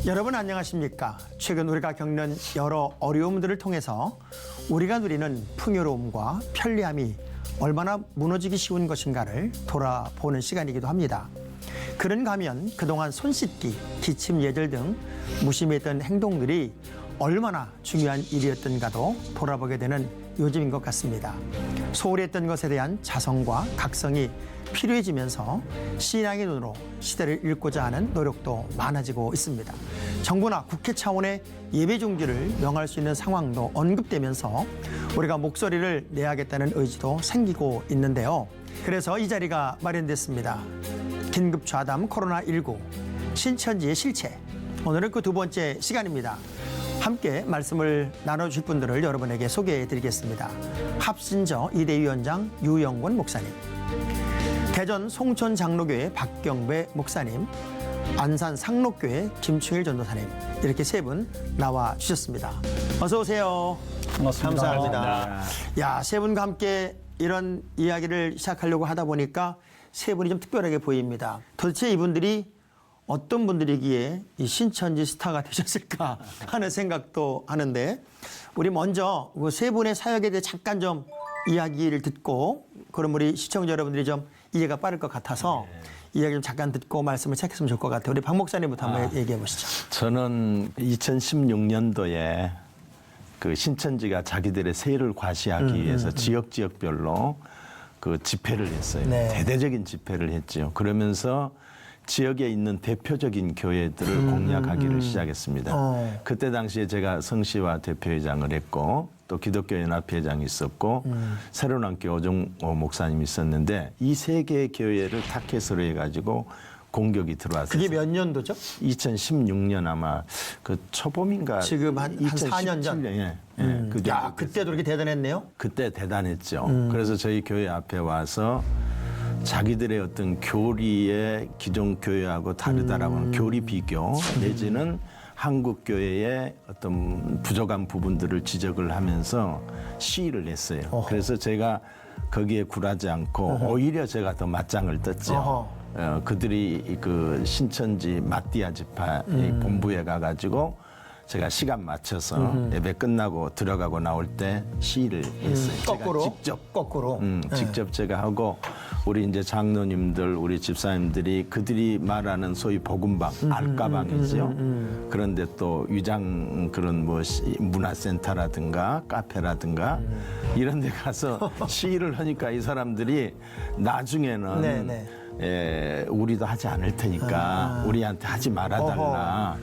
여러분 안녕하십니까? 최근 우리가 겪는 여러 어려움들을 통해서 우리가 누리는 풍요로움과 편리함이 얼마나 무너지기 쉬운 것인가를 돌아보는 시간이기도 합니다. 그런가 하면 그동안 손 씻기, 기침 예절 등 무심했던 행동들이 얼마나 중요한 일이었던가도 돌아보게 되는 요즘인 것 같습니다. 소홀히 했던 것에 대한 자성과 각성이 필요해지면서 신앙의 눈으로 시대를 읽고자 하는 노력도 많아지고 있습니다. 정부나 국회 차원의 예배 중지를 명할 수 있는 상황도 언급되면서 우리가 목소리를 내야겠다는 의지도 생기고 있는데요. 그래서 이 자리가 마련됐습니다. 긴급 좌담 코로나19 신천지의 실체. 오늘은 그 두 번째 시간입니다. 함께 말씀을 나눠주실 분들을 여러분에게 소개해드리겠습니다. 합신저 이대위원장 유영권 목사님, 대전 송천 장로교회 박경배 목사님, 안산 상록교회 김충일 전도사님, 이렇게 세 분 나와 주셨습니다. 어서 오세요. 반갑습니다. 감사합니다. 야, 세 분과 함께 이런 이야기를 시작하려고 하다 보니까 세 분이 좀 특별하게 보입니다. 도대체 이분들이 어떤 분들이기에 이 신천지 스타가 되셨을까 하는 생각도 하는데, 우리 먼저 그 세 분의 사역에 대해 잠깐 좀 이야기를 듣고, 그럼 우리 시청자 여러분들이 좀 이해가 빠를 것 같아서 이야기 좀 잠깐 듣고 말씀을 시작했으면 좋을 것 같아요. 우리 박 목사님부터 한번 얘기해 보시죠. 저는 2016년도에 그 신천지가 자기들의 세를 과시하기 위해서 지역별로 그 집회를 했어요. 네. 대대적인 집회를 했죠. 그러면서 지역에 있는 대표적인 교회들을 공략하기를 시작했습니다. 그때 당시에 제가 성시와 대표회장을 했고, 또 기독교연합회장이 있었고, 새로운 교회 오종호 목사님이 있었는데, 이 세 개의 교회를 타켓으로 해가지고 공격이 들어왔어요. 그게 몇 년도죠? 2016년 아마 그 초봄인가. 지금 한 4년 전. 예. 야, 그때도 그렇게 대단했네요. 그때 대단했죠. 그래서 저희 교회 앞에 와서 자기들의 어떤 교리의 기존 교회하고 다르다라고 하는 교리 비교 내지는 한국 교회의 어떤 부족한 부분들을 지적을 하면서 시위를 했어요. 그래서 제가 거기에 굴하지 않고 오히려 제가 더 맞짱을 떴죠. 그들이 그 신천지 마띠아 지파 본부에 가가지고 제가 시간 맞춰서 예배 끝나고 들어가고 나올 때 시위를 했어요. 거꾸로? 제가 직접. 거꾸로? 직접 제가 하고, 우리 이제 장로님들, 우리 집사님들이 그들이 말하는 소위 복음방, 알가방이죠. 그런데 또 위장 그런 뭐 문화센터라든가 카페라든가 이런 데 가서 시위를 하니까 이 사람들이 나중에는 우리도 하지 않을 테니까 우리한테 하지 말아달라.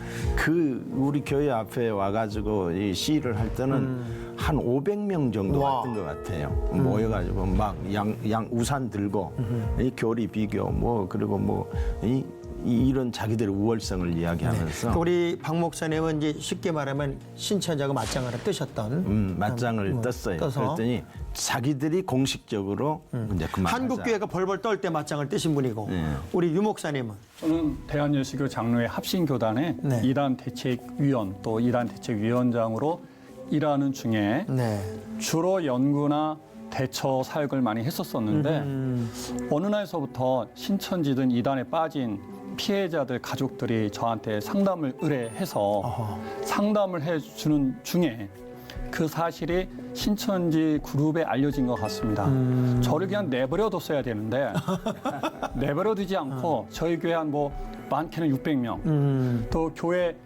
우리 교회 앞에 와가지고 이 시위를 할 때는 한 500명 정도 왔던 것 같아요. 모여가지고 막 우산 들고 이 교리 비교 그리고 이런 자기들의 우월성을 이야기하면서 우리 박 목사님은 이제 쉽게 말하면 신천지하고 맞짱을 뜨셨던 맞짱을 떴어요. 그랬더니 자기들이 공식적으로 이제 그만하자. 한국 교회가 벌벌 떨 때 맞짱을 뜨신 분이고, 우리 유 목사님은 저는 대한예수교 장로회 합신교단의 이단 대책위원 또 이단 대책위원장으로 일하는 중에 주로 연구나 대처 사역을 많이 했었었는데 어느 날서부터 신천지든 이단에 빠진 피해자들 가족들이 저한테 상담을 의뢰해서 상담을 해주는 중에 그 사실이 신천지 그룹에 알려진 것 같습니다. 저를 그냥 내버려뒀어야 되는데 내버려두지 않고 저희 교회 한 많게는 600명 또 교회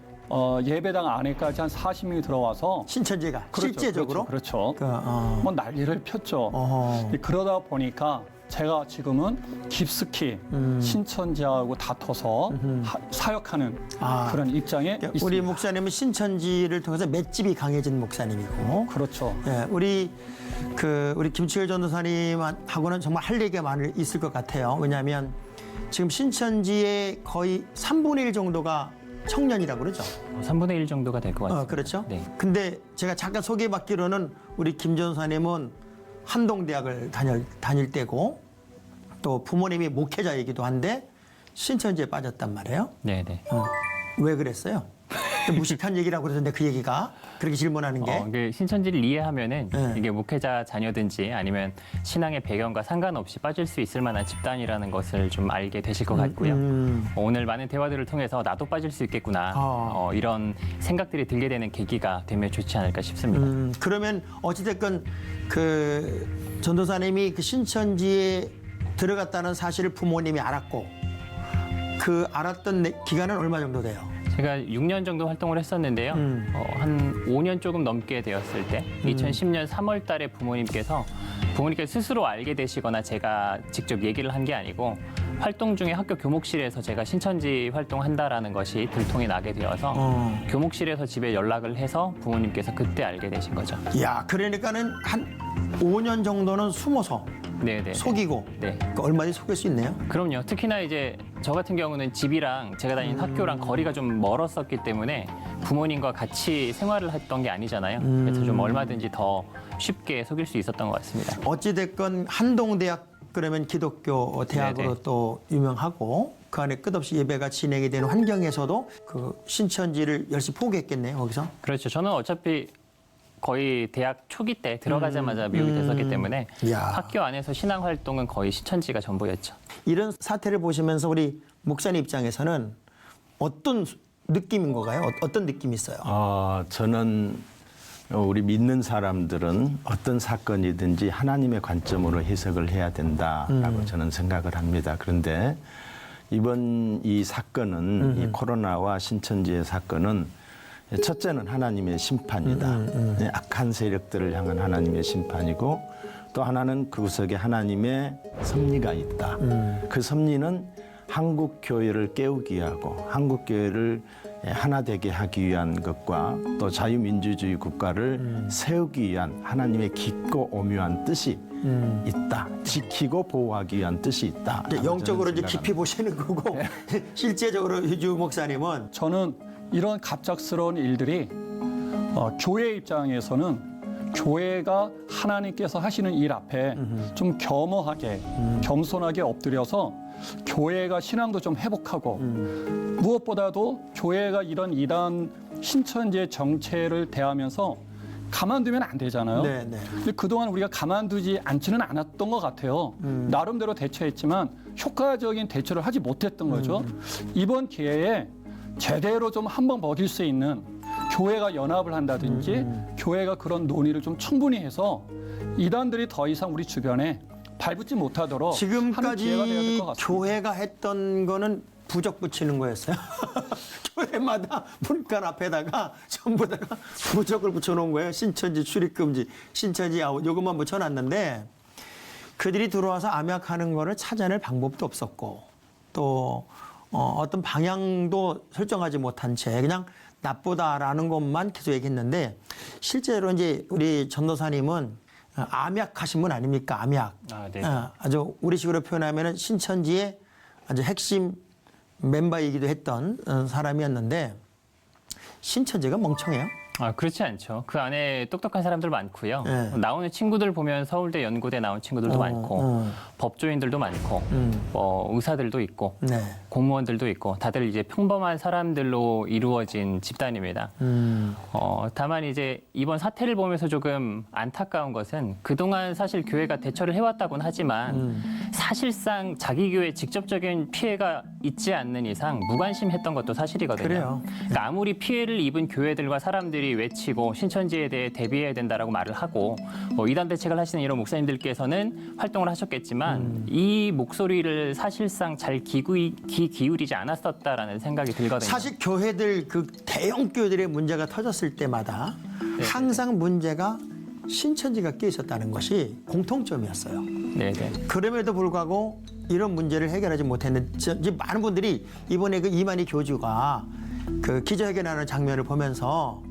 예배당 안에까지 한 40명이 들어와서 신천지가 실제적으로 그렇죠. 난리를 폈죠. 그러다 보니까 제가 지금은 깊숙이 신천지하고 다퉈서 사역하는 그런 입장에 있습니다. 우리 목사님은 신천지를 통해서 맷집이 강해진 목사님이고, 그렇죠. 우리 김충일 전도사님하고는 정말 할 얘기가 많이 있을 것 같아요. 왜냐하면 지금 신천지의 거의 3분의 1 정도가 청년이라고 그러죠. 3분의 1 정도가 될 것 같습니다. 그렇죠. 네. 근데 제가 잠깐 소개받기로는 우리 김 전도사님은 한동대학을 다닐 때고, 또 부모님이 목회자이기도 한데 신천지에 빠졌단 말이에요. 네, 네. 왜 그랬어요? 좀 무식한 얘기라고 그러던데 그 얘기가 그렇게 질문하는 게. 이게 신천지를 이해하면은 네. 이게 목회자 자녀든지 아니면 신앙의 배경과 상관없이 빠질 수 있을 만한 집단이라는 것을 좀 알게 되실 것 같고요. 오늘 많은 대화들을 통해서 나도 빠질 수 있겠구나 이런 생각들이 들게 되는 계기가 되면 좋지 않을까 싶습니다. 그러면 어찌됐건 그 전도사님이 그 신천지에 들어갔다는 사실을 부모님이 알았고 그 알았던 기간은 얼마 정도 돼요? 제가 6년 정도 활동을 했었는데요. 한 5년 조금 넘게 되었을 때 2010년 3월 달에 부모님께서 스스로 알게 되시거나 제가 직접 얘기를 한 게 아니고 활동 중에 학교 교목실에서 제가 신천지 활동한다라는 것이 들통이 나게 되어서 교목실에서 집에 연락을 해서 부모님께서 그때 알게 되신 거죠. 야, 그러니까는 한 5년 정도는 숨어서 네네. 속이고 네. 그 얼마든지 속일 수 있네요. 그럼요. 특히나 이제 저 같은 경우는 집이랑 제가 다니는 학교랑 거리가 좀 멀었었기 때문에 부모님과 같이 생활을 했던 게 아니잖아요. 그래서 좀 얼마든지 더 쉽게 속일 수 있었던 것 같습니다. 어찌됐건 한동대학 그러면 기독교 대학으로 네네. 또 유명하고 그 안에 끝없이 예배가 진행이 되는 환경에서도 그 신천지를 열심히 포기했겠네요. 거기서. 그렇죠. 저는 어차피 거의 대학 초기 때 들어가자마자 미국이 됐었기 때문에 야. 학교 안에서 신앙 활동은 거의 신천지가 전부였죠. 이런 사태를 보시면서 우리 목사님 입장에서는 어떤 느낌인 건가요? 어떤 느낌이 있어요? 저는 우리 믿는 사람들은 어떤 사건이든지 하나님의 관점으로 해석을 해야 된다라고 저는 생각을 합니다. 그런데 이번 이 사건은 이 코로나와 신천지의 사건은 첫째는 하나님의 심판이다. 악한 세력들을 향한 하나님의 심판이고 또 하나는 그 구석에 하나님의 섭리가 있다. 그 섭리는 한국 교회를 깨우기 위하고 한국 교회를 하나 되게 하기 위한 것과 또 자유민주주의 국가를 세우기 위한 하나님의 깊고 오묘한 뜻이 있다. 지키고 보호하기 위한 뜻이 있다. 영적으로 이제 깊이 보시는 거고 실제적으로 유 목사님은 저는 이런 갑작스러운 일들이 교회 입장에서는 교회가 하나님께서 하시는 일 앞에 좀 겸허하게 겸손하게 엎드려서 교회가 신앙도 좀 회복하고 무엇보다도 교회가 이런 이단 신천지의 정체를 대하면서 가만두면 안 되잖아요. 네, 네. 근데 그동안 우리가 가만두지 않지는 않았던 것 같아요. 나름대로 대처했지만 효과적인 대처를 하지 못했던 거죠. 이번 기회에 제대로 좀 한번 먹일 수 있는 교회가 연합을 한다든지 교회가 그런 논의를 좀 충분히 해서 이단들이 더 이상 우리 주변에 발붙지 못하도록 하는 기회가 돼야 될 지금까지 것 같습니다. 교회가 했던 거는 부적 붙이는 거였어요. 교회마다 문간 앞에다가 전부 다가 부적을 붙여놓은 거예요. 신천지 출입금지, 신천지 아웃 요것만 붙여놨는데 그들이 들어와서 암약하는 거를 찾아낼 방법도 없었고 또 어떤 방향도 설정하지 못한 채 그냥 나쁘다라는 것만 계속 얘기했는데 실제로 이제 우리 전도사님은 암약하신 분 아닙니까? 암약. 네. 아주 우리식으로 표현하면은 신천지의 아주 핵심 멤버이기도 했던 사람이었는데 신천지가 멍청해요. 그렇지 않죠. 그 안에 똑똑한 사람들 많고요. 네. 나오는 친구들 보면 서울대 연고대 나온 친구들도 많고 법조인들도 많고 의사들도 있고 네. 공무원들도 있고 다들 이제 평범한 사람들로 이루어진 집단입니다. 다만 이제 이번 사태를 보면서 조금 안타까운 것은 그동안 사실 교회가 대처를 해왔다고는 하지만 사실상 자기 교회에 직접적인 피해가 있지 않는 이상 무관심했던 것도 사실이거든요. 그래요. 그러니까 아무리 피해를 입은 교회들과 사람들이 외치고 신천지에 대해 대비해야 된다라고 말을 하고 이단 대책을 하시는 이런 목사님들께서는 활동을 하셨겠지만 이 목소리를 사실상 잘 귀 기울이지 않았었다라는 생각이 들거든요. 사실 교회들 그 대형 교회들의 문제가 터졌을 때마다 항상 문제가 신천지가 끼어 있었다는 것이 공통점이었어요. 네네. 그럼에도 불구하고 이런 문제를 해결하지 못했는데 이제 많은 분들이 이번에 그 이만희 교주가 그 기자회견하는 장면을 보면서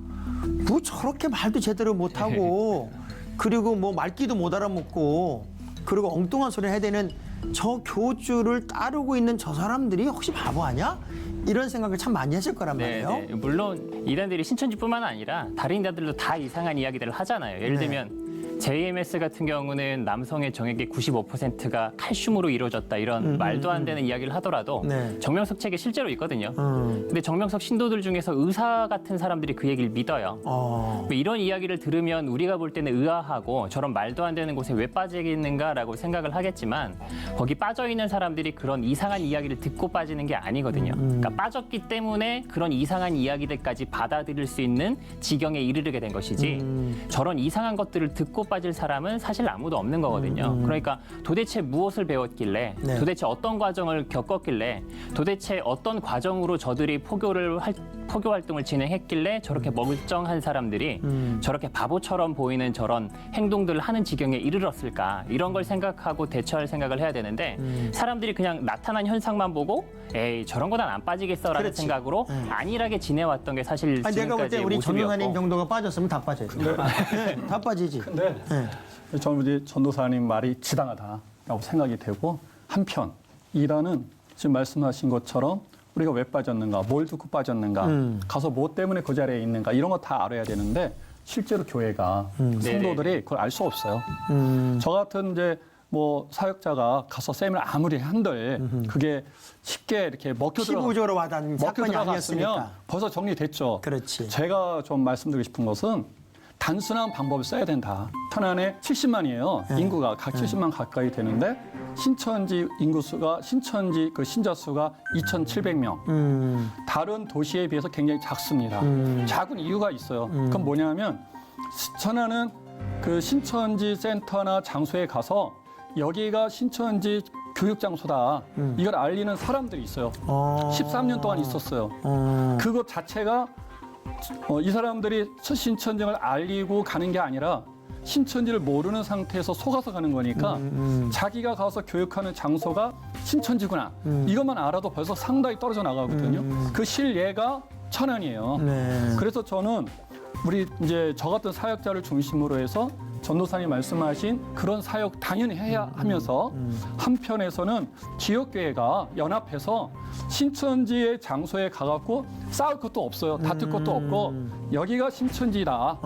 뭐 저렇게 말도 제대로 못하고 그리고 뭐 말귀도 못 알아먹고 그리고 엉뚱한 소리 해야 되는 저 교주를 따르고 있는 저 사람들이 혹시 바보 아니야? 이런 생각을 참 많이 했을 거란 말이에요. 물론 이단들이 신천지뿐만 아니라 다른 이단들도 다 이상한 이야기들을 하잖아요. 예를 들면 JMS 같은 경우는 남성의 정액의 95%가 칼슘으로 이루어졌다 이런 말도 안 되는 이야기를 하더라도 네. 정명석 책에 실제로 있거든요. 근데 정명석 신도들 중에서 의사 같은 사람들이 그 얘기를 믿어요. 이런 이야기를 들으면 우리가 볼 때는 의아하고 저런 말도 안 되는 곳에 왜 빠지겠는가라고 생각을 하겠지만 거기 빠져 있는 사람들이 그런 이상한 이야기를 듣고 빠지는 게 아니거든요. 그러니까 빠졌기 때문에 그런 이상한 이야기들까지 받아들일 수 있는 지경에 이르게 된 것이지 저런 이상한 것들을 듣고 빠질 사람은 사실 아무도 없는 거거든요. 그러니까 도대체 무엇을 배웠길래 네. 도대체 어떤 과정을 겪었길래 도대체 어떤 과정으로 저들이 포교 활동을 진행했길래 저렇게 멀쩡한 사람들이 저렇게 바보처럼 보이는 저런 행동들을 하는 지경에 이르렀을까 이런 걸 생각하고 대처할 생각을 해야 되는데 사람들이 그냥 나타난 현상만 보고 에이 저런 거 난 안 빠지겠어라는 그렇지. 생각으로 안일하게 지내왔던 게 사실 아니, 내가 볼 때 지금까지의 우리 전도사님 모습이었고 정도가 빠졌으면 다 빠져요. 네, 다 빠지지. 근데 저는 이제 전도사님 말이 지당하다라고 생각이 되고 한편 이란은 지금 말씀하신 것처럼 우리가 왜 빠졌는가, 뭘 듣고 빠졌는가, 가서 뭐 때문에 그 자리에 있는가 이런 거 다 알아야 되는데 실제로 교회가 성도들이 그걸 알 수 없어요. 저 같은 이제 뭐 사역자가 가서 셈을 아무리 한들 그게 쉽게 이렇게 먹혀 피부적으로 와닿는 사건이 들어갔으면 아니었으니까. 벌써 정리됐죠. 그렇지. 제가 좀 말씀드리고 싶은 것은 단순한 방법을 써야 된다. 천안에 70만이에요. 인구가 각 70만 가까이 되는데 신천지 인구수가 신천지 그 신자 수가 2,700명. 다른 도시에 비해서 굉장히 작습니다. 작은 이유가 있어요. 그건 뭐냐면 천안은 그 신천지 센터나 장소에 가서 여기가 신천지 교육 장소다. 이걸 알리는 사람들이 있어요. 13년 동안 있었어요. 그것 자체가 이 사람들이 신천지를 알리고 가는 게 아니라 신천지를 모르는 상태에서 속아서 가는 거니까 자기가 가서 교육하는 장소가 신천지구나. 이것만 알아도 벌써 상당히 떨어져 나가거든요. 그 실예가 천안이에요. 네. 그래서 저는 우리 이제 저 같은 사역자를 중심으로 해서 전도사님 말씀하신 그런 사역 당연히 해야 하면서 한편에서는 지역교회가 연합해서 신천지의 장소에 가갖고 싸울 것도 없어요. 다툴 것도 없고 여기가 신천지다.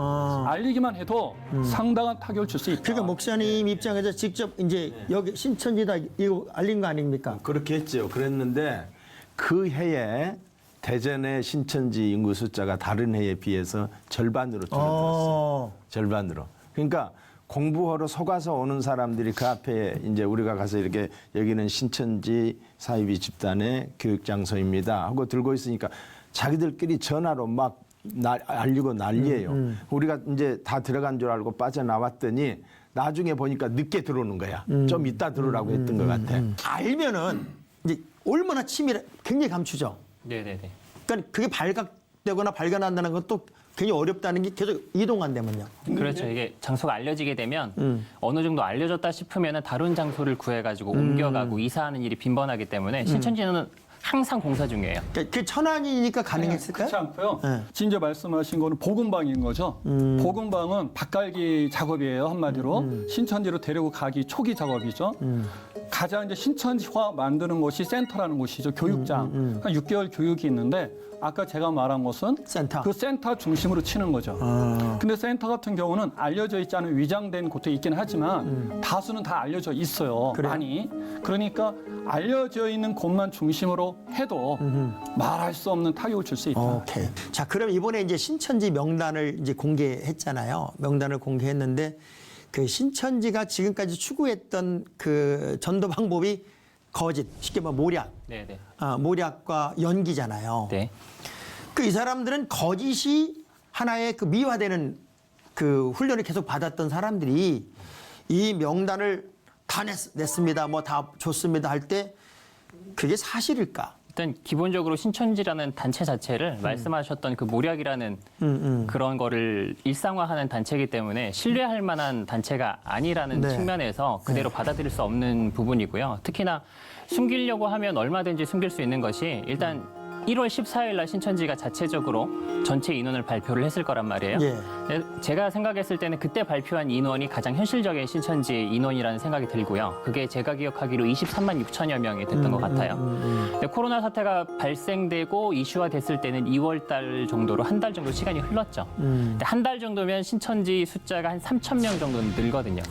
알리기만 해도 상당한 타격을 줄 수 있다. 그러니까 목사님 입장에서 직접 이제 여기 신천지다 이거 알린 거 아닙니까? 그렇게 했죠. 그랬는데 그 해에 대전의 신천지 인구 숫자가 다른 해에 비해서 절반으로 줄어들었어요. 절반으로. 그러니까 공부하러 속아서 오는 사람들이 그 앞에 이제 우리가 가서 이렇게 여기는 신천지 사이비 집단의 교육 장소입니다 하고 들고 있으니까 자기들끼리 전화로 막 알리고 난리예요. 우리가 이제 다 들어간 줄 알고 빠져나왔더니 나중에 보니까 늦게 들어오는 거야. 좀 이따 들어오라고 했던 것 같아. 알면은 이제 얼마나 치밀해 굉장히 감추죠. 네네네. 그러니까 그게 발각되거나 발견한다는 것도 굉장히 어렵다는 게 계속 이동한다면요. 그렇죠. 이게 장소가 알려지게 되면 어느 정도 알려졌다 싶으면 다른 장소를 구해가지고 옮겨가고 이사하는 일이 빈번하기 때문에 신천지는 항상 공사 중이에요. 그러니까 그 천안이니까 가능했을까요? 그렇지 않고요. 네. 진짜 말씀하신 거는 복음방인 거죠. 복음방은 밭갈기 작업이에요. 한마디로 신천지로 데리고 가기 초기 작업이죠. 가장 이제 신천지화 만드는 곳이 센터라는 곳이죠. 교육장. 한 6개월 교육이 있는데 아까 제가 말한 것은 센터. 그 센터 중심으로 치는 거죠. 근데 센터 같은 경우는 알려져 있지 않은 위장된 곳도 있긴 하지만 다수는 다 알려져 있어요. 그래요? 많이. 그러니까 알려져 있는 곳만 중심으로 해도 말할 수 없는 타격을 줄 수 있다. 오케이. 자, 그럼 이번에 이제 신천지 명단을 이제 공개했잖아요. 명단을 공개했는데 그 신천지가 지금까지 추구했던 그 전도 방법이 거짓, 쉽게 말하면 모략. 네네. 모략과 연기잖아요. 네. 그 이 사람들은 거짓이 하나의 그 미화되는 그 훈련을 계속 받았던 사람들이 이 명단을 다 냈습니다. 뭐 다 줬습니다 할 때 그게 사실일까? 일단 기본적으로 신천지라는 단체 자체를 말씀하셨던 그 모략이라는 그런 거를 일상화하는 단체이기 때문에 신뢰할 만한 단체가 아니라는 네. 측면에서 그대로 받아들일 수 없는 부분이고요. 특히나 숨기려고 하면 얼마든지 숨길 수 있는 것이 일단 1월 14일 날 신천지가 자체적으로 전체 인원을 발표를 했을 거란 말이에요. 예. 제가 생각했을 때는 그때 발표한 인원이 가장 현실적인 신천지 인원이라는 생각이 들고요. 그게 제가 기억하기로 23만 6천여 명이 됐던 것 같아요. 근데 코로나 사태가 발생되고 이슈화 됐을 때는 2월 달 정도로 한 달 정도 시간이 흘렀죠. 근데 한 달 정도면 신천지 숫자가 한 3천 명 정도 늘거든요.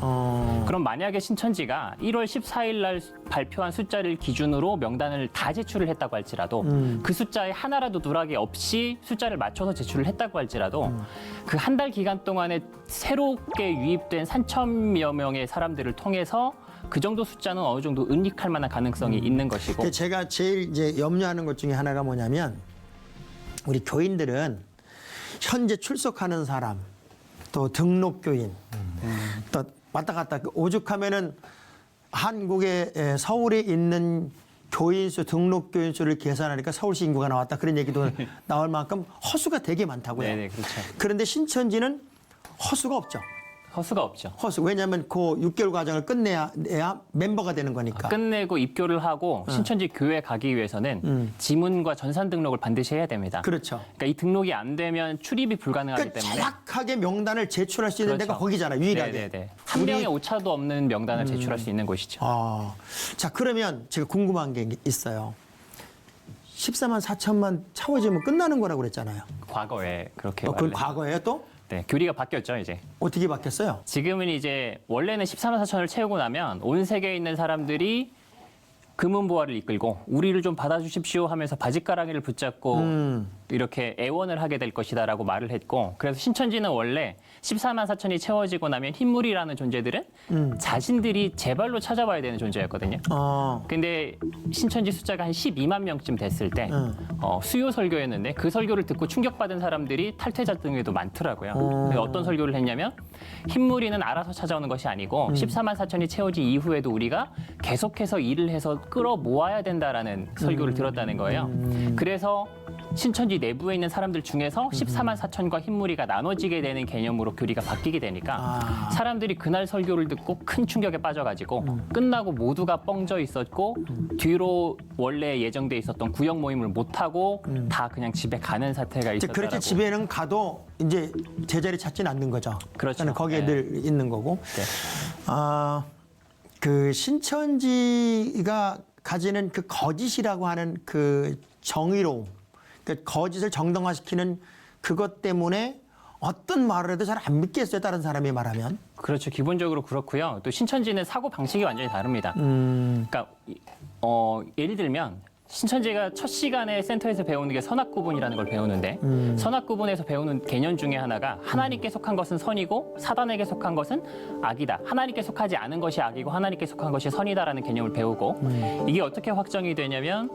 그럼 만약에 신천지가 1월 14일 날 발표한 숫자를 기준으로 명단을 다 제출을 했다고 할지라도 그 숫자에 하나라도 누락이 없이 숫자를 맞춰서 제출을 했다고 할지라도 그 한 달 기간 동안에 새롭게 유입된 3천여 명의 사람들을 통해서 그 정도 숫자는 어느 정도 은닉할 만한 가능성이 있는 것이고. 제가 제일 이제 염려하는 것 중에 하나가 뭐냐면 우리 교인들은 현재 출석하는 사람, 또 등록 교인, 또 왔다 갔다 오죽하면은 한국의 서울에 있는 교인 수, 등록 교인 수를 계산하니까 서울시 인구가 나왔다 그런 얘기도 나올 만큼 허수가 되게 많다고요. 네네, 그렇죠. 그런데 신천지는 허수가 없죠. 허수가 없죠. 허수. 왜냐하면 그 6개월 과정을 끝내야 멤버가 되는 거니까. 끝내고 입교를 하고 신천지 교회 가기 위해서는 지문과 전산 등록을 반드시 해야 됩니다. 그렇죠. 그러니까 이 등록이 안 되면 출입이 불가능하기 그러니까 때문에. 정확하게 명단을 제출할 수 있는 데가 그렇죠. 거기잖아요. 유일하게. 네네네. 한 명의 오차도 없는 명단을 제출할 수 있는 곳이죠. 자, 그러면 제가 궁금한 게 있어요. 14만 4천만 차워지면 끝나는 거라고 그랬잖아요. 과거에 그렇게 그건 말을 과거예요 또? 네, 교리가 바뀌었죠, 이제. 어떻게 바뀌었어요? 지금은 이제 원래는 14만 4천을 채우고 나면 온 세계에 있는 사람들이 금은보화를 이끌고 우리를 좀 받아주십시오 하면서 바짓가랑이를 붙잡고 이렇게 애원을 하게 될 것이다라고 말을 했고, 그래서 신천지는 원래 14만 4천이 채워지고 나면 흰물이라는 존재들은 자신들이 제발로 찾아와야 되는 존재였거든요. 근데 신천지 숫자가 한 12만 명쯤 됐을 때 수요 설교였는데 그 설교를 듣고 충격받은 사람들이 탈퇴자 등에도 많더라고요. 그래서 어떤 설교를 했냐면 흰무리는 알아서 찾아오는 것이 아니고 14만 4천이 채워진 이후에도 우리가 계속해서 일을 해서 끌어 모아야 된다라는 설교를 들었다는 거예요. 그래서 신천지 내부에 있는 사람들 중에서 14만 4천과 흰무리가 나눠지게 되는 개념으로 교리가 바뀌게 되니까 사람들이 그날 설교를 듣고 큰 충격에 빠져가지고 끝나고 모두가 뻥져 있었고 뒤로 원래 예정돼 있었던 구역 모임을 못하고 다 그냥 집에 가는 사태가 이제 있었다라고. 그렇게 집에는 가도 이제 제자리 찾지는 않는 거죠. 그렇죠. 그러니까 거기에 네. 늘 있는 거고. 네. 그 신천지가 가지는 그 거짓이라고 하는 그 정의로움, 그 거짓을 정당화시키는 그것 때문에 어떤 말을 해도 잘 안 믿겠어요. 다른 사람이 말하면. 그렇죠. 기본적으로 그렇고요. 또 신천지는 사고 방식이 완전히 다릅니다. 그러니까 예를 들면 신천지가 첫 시간에 센터에서 배우는 게 선악구분이라는 걸 배우는데 선악구분에서 배우는 개념 중에 하나가 하나님께 속한 것은 선이고 사단에게 속한 것은 악이다. 하나님께 속하지 않은 것이 악이고 하나님께 속한 것이 선이다라는 개념을 배우고 이게 어떻게 확정이 되냐면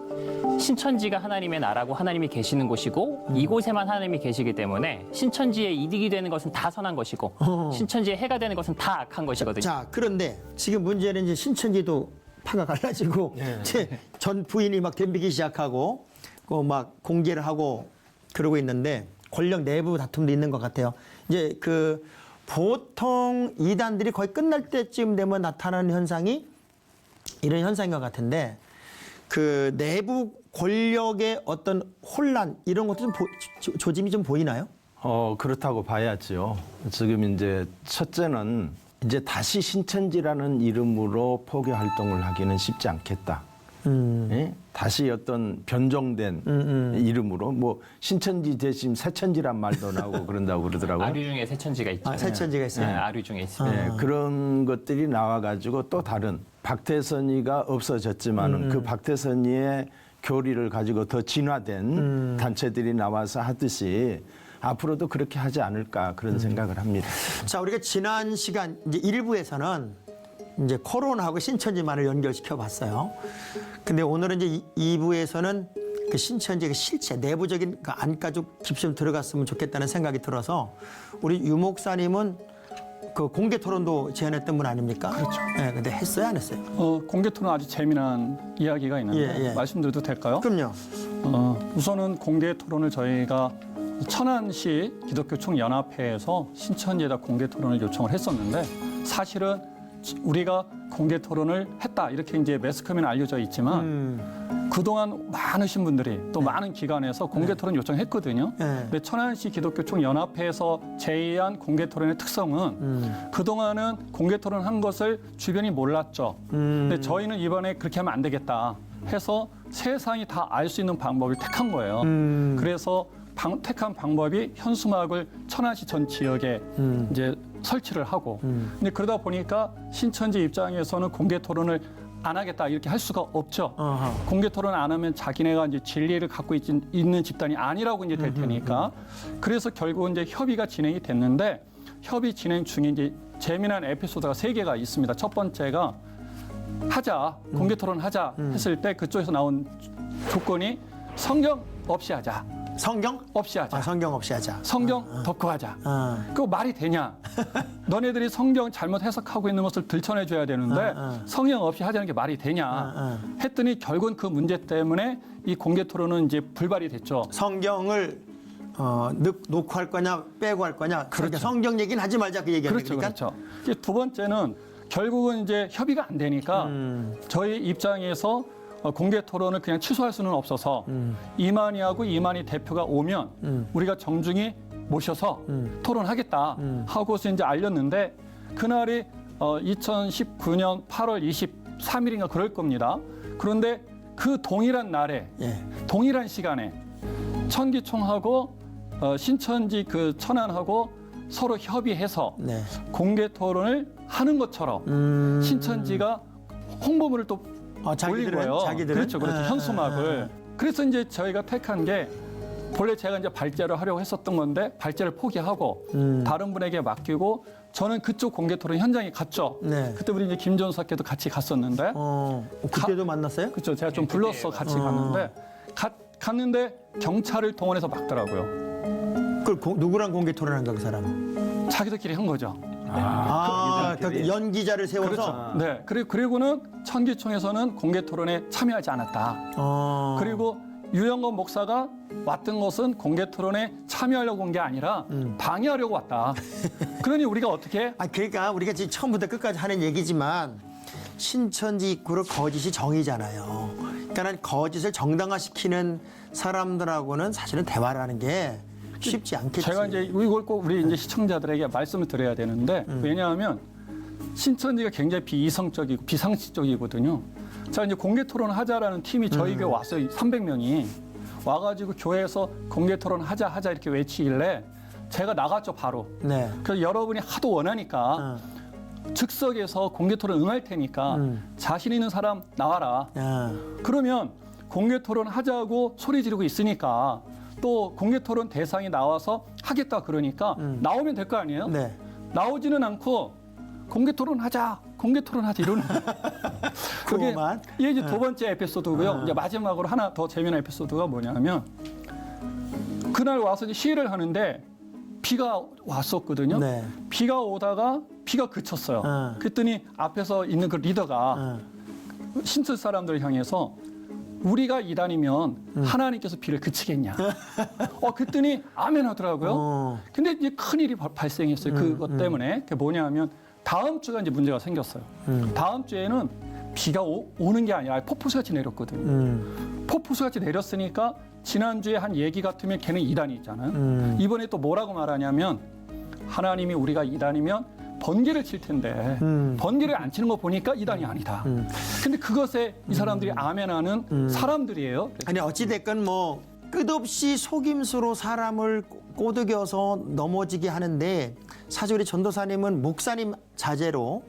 신천지가 하나님의 나라고 하나님이 계시는 곳이고 이곳에만 하나님이 계시기 때문에 신천지에 이득이 되는 것은 다 선한 것이고 신천지에 해가 되는 것은 다 악한 것이거든요. 자, 그런데 지금 문제는 이제 신천지도 파가 갈라지고 제 전 부인이 막 덤비기 시작하고 그 막 공개를 하고 그러고 있는데 권력 내부 다툼도 있는 것 같아요. 이제 그 보통 이단들이 거의 끝날 때쯤 되면 나타나는 현상이 이런 현상인 것 같은데 그 내부 권력의 어떤 혼란 이런 것도 좀 조짐이 좀 보이나요? 그렇다고 봐야죠. 지금 이제 첫째는 이제 다시 신천지라는 이름으로 포교 활동을 하기는 쉽지 않겠다. 예? 다시 어떤 변종된 이름으로 뭐 신천지 대신 새천지란 말도 나오고 그런다고 그러더라고요. 아류 중에 새천지가 있죠. 새천지가 있어요. 네, 아류 중에 있습니다. 예, 그런 것들이 나와가지고 또 다른 박태선이가 없어졌지만은 그 박태선이의 교리를 가지고 더 진화된 단체들이 나와서 하듯이 앞으로도 그렇게 하지 않을까 그런 생각을 합니다. 자, 우리가 지난 시간 이제 1부에서는 이제 코로나하고 신천지만을 연결시켜 봤어요. 근데 오늘은 이제 2부에서는 그 신천지의 실체, 내부적인 그 안가 좀 깊이 좀 들어갔으면 좋겠다는 생각이 들어서 우리 유 목사님은 그 공개 토론도 제안했던 분 아닙니까? 그렇죠. 네, 근데 했어요, 안 했어요? 공개 토론 아주 재미난 이야기가 있는데 예. 말씀드려도 될까요? 그럼요. 우선은 공개 토론을 저희가 천안시 기독교 총연합회에서 신천지에다 공개 토론을 요청을 했었는데 사실은 우리가 공개 토론을 했다 이렇게 이제 매스컴에는 알려져 있지만 그동안 많으신 분들이 또 많은 기관에서 공개 토론 요청했거든요. 근데 천안시 기독교 총연합회에서 제의한 공개 토론의 특성은 그동안은 공개 토론한 것을 주변이 몰랐죠. 근데 저희는 이번에 그렇게 하면 안 되겠다 해서 세상이 다 알 수 있는 방법을 택한 거예요. 그래서 택한 방법이 현수막을 천안시 전 지역에 이제 설치를 하고 근데 그러다 보니까 신천지 입장에서는 공개 토론을 안 하겠다 이렇게 할 수가 없죠. 공개 토론 안 하면 자기네가 이제 진리를 갖고 있는 집단이 아니라고 이제 될 테니까. 그래서 결국 이제 협의가 진행이 됐는데 협의 진행 중에 이제 재미난 에피소드가 3개가 있습니다. 첫 번째가 하자 공개 토론 하자 했을 때 그쪽에서 나온 조건이 성경 없이 하자. 성경 없이 하자. 성경 없이 하자. 성경 덮고 하자. 그거 말이 되냐? 너네들이 성경 잘못 해석하고 있는 것을 들춰내줘야 되는데 성경 없이 하자는 게 말이 되냐? 했더니 결국은 그 문제 때문에 이 공개 토론은 이제 불발이 됐죠. 성경을 놓고 할 거냐 빼고 할 거냐. 그렇게 성경 얘기는 하지 말자 그 얘기하는 그렇죠, 거니까. 그렇죠. 이제 두 번째는 결국은 이제 협의가 안 되니까 저희 입장에서 공개 토론을 그냥 취소할 수는 없어서 이만희하고 이만희 대표가 오면 우리가 정중히 모셔서 토론하겠다 하고서 이제 알렸는데 그날이 2019년 8월 23일인가 그럴 겁니다. 그런데 그 동일한 날에 동일한 시간에 천기총하고 신천지 그 천안하고 서로 협의해서 공개 토론을 하는 것처럼 신천지가 홍보물을 또 올린 거예요. 그렇죠. 현수막을. 그래서 이제 저희가 택한 게 본래 제가 이제 발제를 하려고 했었던 건데 발제를 포기하고 다른 분에게 맡기고 저는 그쪽 공개 토론 현장에 갔죠. 그때 우리 이제 김전석께도 같이 갔었는데. 그때도 만났어요? 그렇죠. 제가 좀 불러서 같이 갔는데 갔는데 경찰을 동원해서 막더라고요. 그걸 누구랑 공개 토론한 거야 그 사람? 자기들끼리 한 거죠. 그 연기자를 세워서. 그렇죠. 네. 그리고는 천기총에서는 공개 토론에 참여하지 않았다. 그리고 유영건 목사가 왔던 것은 공개 토론에 참여하려고 온 게 아니라 방해하려고 왔다. 그러니 우리가 어떻게? 그러니까 우리가 지금 처음부터 끝까지 하는 얘기지만 신천지 입구로 거짓이 정의잖아요. 그러니까 거짓을 정당화시키는 사람들하고는 사실은 대화를 하는 게 쉽지 않겠지. 제가 이제 이걸 꼭 우리 이제 시청자들에게 말씀을 드려야 되는데 왜냐하면 신천지가 굉장히 비이성적이고 비상식적이거든요. 자 이제 공개 토론 하자라는 팀이 저희 교회 왔어요. 300명이 와가지고 교회에서 공개 토론 하자 이렇게 외치길래 제가 나갔죠 바로. 그래서 여러분이 하도 원하니까 즉석에서 공개 토론 응할 테니까 자신 있는 사람 나와라. 그러면 공개 토론 하자고 소리 지르고 있으니까. 또 공개 토론 대상이 나와서 하겠다 그러니까 나오면 될 거 아니에요? 나오지는 않고 공개 토론 하자 이러는 그게 이제 두 번째 에피소드고요. 이제 마지막으로 하나 더 재미난 에피소드가 뭐냐면 그날 와서 이제 시위를 하는데 비가 왔었거든요. 비가 오다가 비가 그쳤어요. 그랬더니 앞에서 있는 그 리더가 신천 사람들을 향해서 우리가 이단이면 하나님께서 비를 그치겠냐. 그랬더니 아멘 하더라고요. 근데 이제 큰일이 발생했어요. 그것 때문에. 그게 뭐냐면 다음 주가 이제 문제가 생겼어요. 다음 주에는 비가 오는 게 아니라 폭포수같이 내렸거든요. 폭포수같이 내렸으니까 지난주에 한 얘기 같으면 걔는 이단이 있잖아요. 이번에 또 뭐라고 말하냐면 하나님이 우리가 이단이면 번개를 칠 텐데 번개를 안 치는 거 보니까 이단이 아니다. 근데 그것에 이 사람들이 아멘하는 사람들이에요. 아니 어찌됐건 뭐 끝없이 속임수로 사람을 꼬드겨서 넘어지게 하는데 사실 우리 전도사님은 목사님 자제로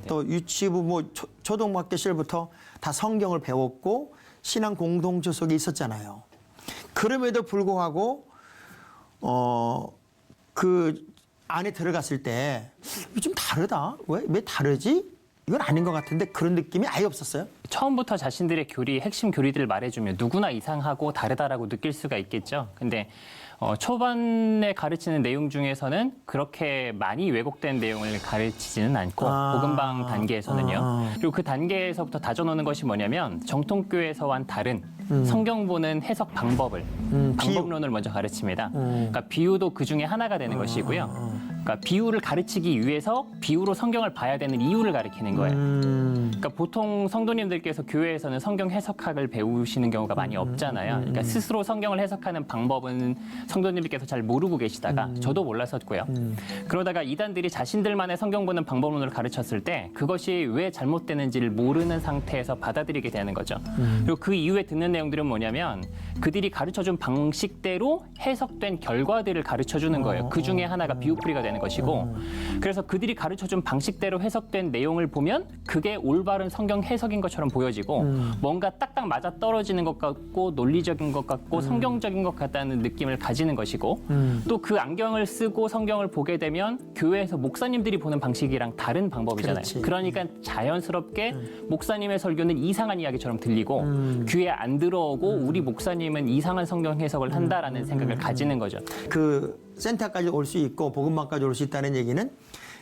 또 유치부 뭐 초등학교 시절부터 다 성경을 배웠고 신앙 공동체 속에 있었잖아요. 그럼에도 불구하고 그 안에 들어갔을 때 좀 다르다. 왜 다르지? 이건 아닌 것 같은데 그런 느낌이 아예 없었어요? 처음부터 자신들의 핵심 교리들을 말해주면 누구나 이상하고 다르다라고 느낄 수가 있겠죠. 근데 초반에 가르치는 내용 중에서는 그렇게 많이 왜곡된 내용을 가르치지는 않고 복음방 단계에서는요. 그리고 그 단계에서부터 다져놓는 것이 뭐냐면 정통교회에서와는 다른 성경 보는 해석 방법론을 먼저 가르칩니다. 그러니까 비유도 그 중에 하나가 되는 것이고요. 그러니까 비유를 가르치기 위해서 비유로 성경을 봐야 되는 이유를 가르치는 거예요. 그러니까 보통 성도님들께서 교회에서는 성경 해석학을 배우시는 경우가 많이 없잖아요. 그러니까 스스로 성경을 해석하는 방법은 성도님들께서 잘 모르고 계시다가 저도 몰랐었고요. 그러다가 이단들이 자신들만의 성경 보는 방법론을 가르쳤을 때 그것이 왜 잘못되는지를 모르는 상태에서 받아들이게 되는 거죠. 그리고 그 이후에 듣는 내용들은 뭐냐면 그들이 가르쳐준 방식대로 해석된 결과들을 가르쳐주는 거예요. 그 중에 하나가 비유풀이가 되는 것이고, 그래서 그들이 가르쳐준 방식대로 해석된 내용을 보면 그게 올바른 성경 해석인 것처럼 보여지고 뭔가 딱딱 맞아 떨어지는 것 같고 논리적인 것 같고 성경적인 것 같다는 느낌을 가지는 것이고, 또 그 안경을 쓰고 성경을 보게 되면 교회에서 목사님들이 보는 방식이랑 다른 방법이잖아요. 그렇지. 그러니까 자연스럽게 목사님의 설교는 이상한 이야기처럼 들리고 귀에 안 들어오고 우리 목사님은 이상한 성경 해석을 한다라는 생각을 가지는 거죠. 그 센터까지 올 수 있고 복음방까지 올 수 있다는 얘기는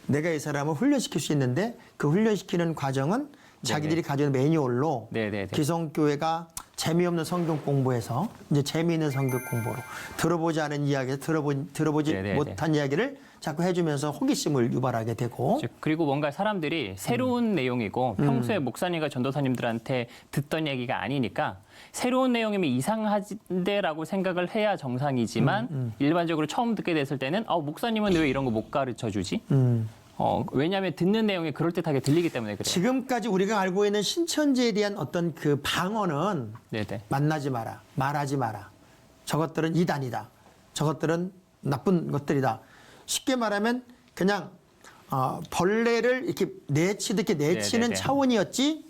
내가 이 사람을 훈련시킬 수 있는데 그 훈련시키는 과정은 자기들이 가져온 매뉴얼로 네네네. 기성교회가 재미없는 성경 공부에서 이제 재미있는 성경 공부로 들어보지 않은 이야기에서 들어보지 네네네. 못한 이야기를 자꾸 해주면서 호기심을 유발하게 되고 그리고 뭔가 사람들이 새로운 내용이고 평소에 목사님과 전도사님들한테 듣던 얘기가 아니니까 새로운 내용이면 이상한데라고 생각을 해야 정상이지만 일반적으로 처음 듣게 됐을 때는 목사님은 왜 이런 거 못 가르쳐 주지? 왜냐하면 듣는 내용이 그럴듯하게 들리기 때문에 그래요. 지금까지 우리가 알고 있는 신천지에 대한 어떤 그 방언은 네네. 만나지 마라, 말하지 마라. 저것들은 이단이다. 저것들은 나쁜 것들이다. 쉽게 말하면 그냥 벌레를 이렇게 내치듯이 내치는 네네네. 차원이었지.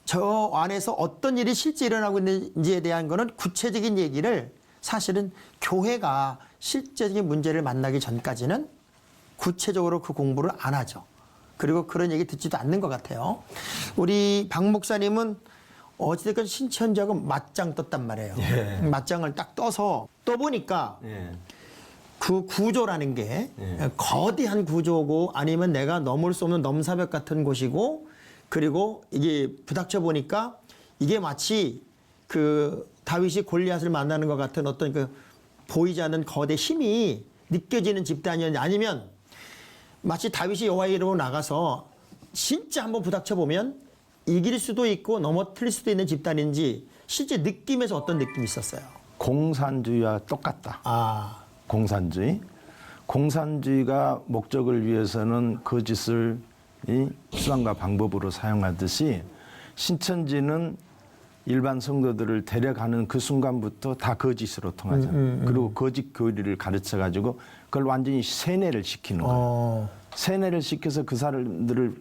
저 안에서 어떤 일이 실제 일어나고 있는지에 대한 거는 구체적인 얘기를 사실은 교회가 실제적인 문제를 만나기 전까지는 구체적으로 그 공부를 안 하죠. 그리고 그런 얘기 듣지도 않는 것 같아요. 우리 박 목사님은 어찌됐건 신천지하고 맞짱 떴단 말이에요. 예. 맞짱을 딱 떠보니까 예. 그 구조라는 게 거대한 구조고 아니면 내가 넘을 수 없는 넘사벽 같은 곳이고, 그리고 이게 부닥쳐 보니까 이게 마치 그 다윗이 골리앗을 만나는 것 같은 어떤 그 보이지 않는 거대 힘이 느껴지는 집단이었는지, 아니면 마치 다윗이 여호와의 이름으로 나가서 진짜 한번 부닥쳐 보면 이길 수도 있고 넘어뜨릴 수도 있는 집단인지 실제 느낌에서 어떤 느낌이 있었어요? 공산주의와 똑같다. 공산주의가 목적을 위해서는 거짓을 이 수단과 방법으로 사용하듯이 신천지는 일반 성도들을 데려가는 그 순간부터 다 거짓으로 통하잖아요. 그리고 거짓 교리를 가르쳐가지고 그걸 완전히 세뇌를 시키는 거예요. 세뇌를 시켜서 그 사람들을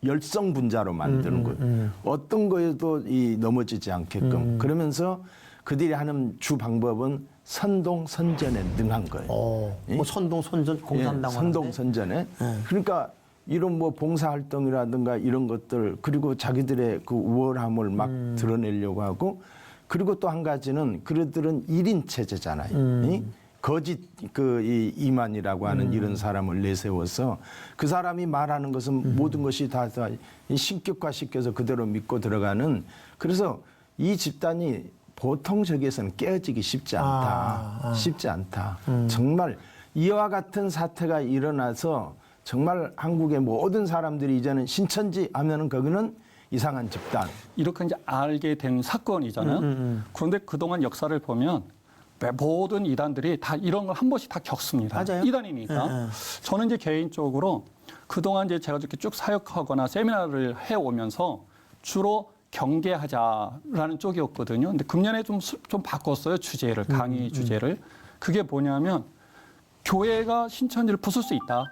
열성분자로 만드는 거예요. 어떤 거에도 넘어지지 않게끔. 그러면서 그들이 하는 주 방법은 선동선전에 능한 거예요. 뭐 선동선전 공산당 선동선전에. 그러니까 이런 뭐 봉사활동이라든가 이런 것들, 그리고 자기들의 그 우월함을 막 드러내려고 하고, 그리고 또 한 가지는 그들은 1인 체제잖아요. 이? 거짓 이 이만이라고 하는 이런 사람을 내세워서 그 사람이 말하는 것은 모든 것이 다 신격화시켜서 그대로 믿고 들어가는, 그래서 이 집단이 보통 저기에서는 깨어지기 쉽지 않다. 쉽지 않다. 정말 이와 같은 사태가 일어나서 정말 한국의 모든 사람들이 이제는 신천지 하면은 거기는 이상한 집단. 이렇게 이제 알게 된 사건이잖아요. 그런데 그동안 역사를 보면 모든 이단들이 다 이런 걸 한 번씩 다 겪습니다. 맞아요. 이단이니까. 저는 이제 개인적으로 그동안 이제 제가 이렇게 쭉 사역하거나 세미나를 해오면서 주로 경계하자라는 쪽이었거든요. 근데 금년에 좀 바꿨어요. 주제를, 강의 주제를. 그게 뭐냐면 교회가 신천지를 부술 수 있다.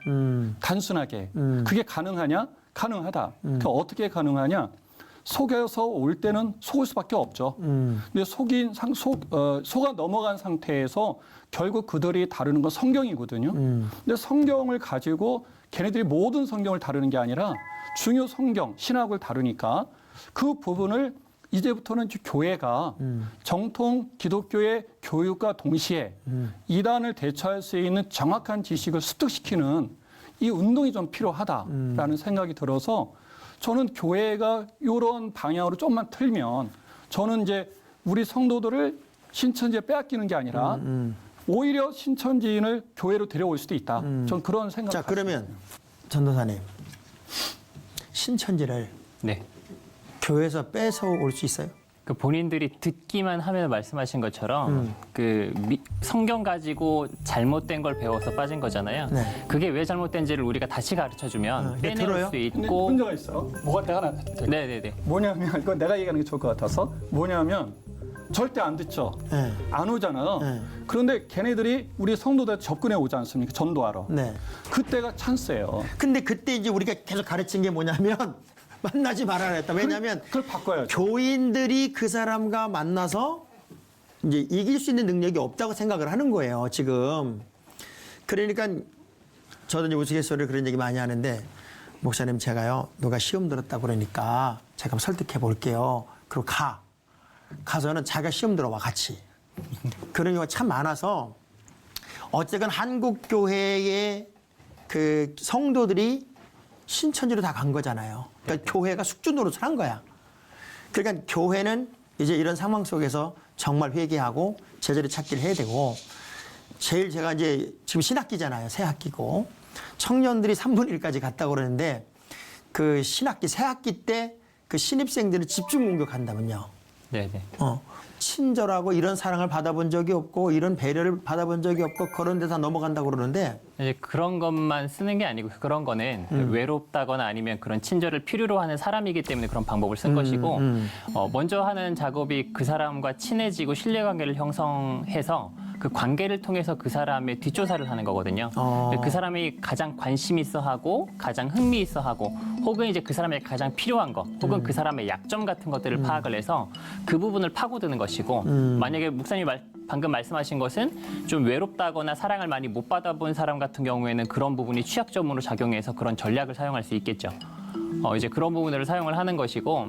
단순하게. 그게 가능하냐? 가능하다. 그러니까 어떻게 가능하냐? 속여서 올 때는 속을 수밖에 없죠. 근데 속아 넘어간 상태에서 결국 그들이 다루는 건 성경이거든요. 근데 성경을 가지고 걔네들이 모든 성경을 다루는 게 아니라 중요 성경, 신학을 다루니까 그 부분을 이제부터는 교회가 정통 기독교의 교육과 동시에 이단을 대처할 수 있는 정확한 지식을 습득시키는 이 운동이 좀 필요하다라는 생각이 들어서 저는 교회가 이런 방향으로 좀만 틀면 저는 이제 우리 성도들을 신천지에 빼앗기는 게 아니라 오히려 신천지인을 교회로 데려올 수도 있다. 전 그런 생각. 자, 그러면 전도사님, 신천지를 네. 교회에서 뺏어올 수 있어요? 그 본인들이 듣기만 하면 말씀하신 것처럼 성경 가지고 잘못된 걸 배워서 빠진 거잖아요. 네. 그게 왜 잘못된지를 우리가 다시 가르쳐주면 이게 빼낼 들어요? 수 근데 있고. 문제가 있어. 뭐가 내가 하나. 네네네. 뭐냐면 이거 내가 얘기하는 게 좋을 것 같아서 뭐냐면 절대 안 듣죠. 네. 안 오잖아요. 네. 그런데 걔네들이 우리 성도들 접근해 오지 않습니까? 전도하러. 네. 그때가 찬스예요. 근데 그때 이제 우리가 계속 가르친 게 뭐냐면 만나지 말아야 했다. 왜냐하면 그걸 바꿔야죠. 교인들이 그 사람과 만나서 이제 이길 수 있는 능력이 없다고 생각을 하는 거예요, 지금. 그러니까 저도 이제 우스갯소리를 그런 얘기 많이 하는데, 목사님 제가요, 누가 시험 들었다고 그러니까 제가 한번 설득해 볼게요. 그리고 가서는 자기가 시험 들어와 같이. 그런 경우가 참 많아서 어쨌든 한국 교회의 그 성도들이 신천지로 다 간 거잖아요. 그러니까 교회가 숙주 노릇을 한 거야. 그러니까 교회는 이제 이런 상황 속에서 정말 회개하고 제자리 찾기를 해야 되고, 제일 제가 이제 지금 신학기잖아요. 새 학기고. 청년들이 3분의 1까지 갔다고 그러는데, 그 신학기, 새 학기 때 그 신입생들을 집중 공격한다면요. 네네. 친절하고 이런 사랑을 받아본 적이 없고 이런 배려를 받아본 적이 없고 그런 데서 넘어간다고 그러는데, 이제 그런 것만 쓰는 게 아니고 그런 거는 외롭다거나 아니면 그런 친절을 필요로 하는 사람이기 때문에 그런 방법을 쓴 것이고 먼저 하는 작업이 그 사람과 친해지고 신뢰관계를 형성해서 그 관계를 통해서 그 사람의 뒷조사를 하는 거거든요. 그 사람이 가장 관심 있어 하고 가장 흥미 있어 하고 혹은 이제 그 사람에게 가장 필요한 것 혹은 그 사람의 약점 같은 것들을 파악을 해서 그 부분을 파고드는 것이고 만약에 목사님이 방금 말씀하신 것은 좀 외롭다거나 사랑을 많이 못 받아본 사람 같은 경우에는 그런 부분이 취약점으로 작용해서 그런 전략을 사용할 수 있겠죠. 이제 그런 부분들을 사용을 하는 것이고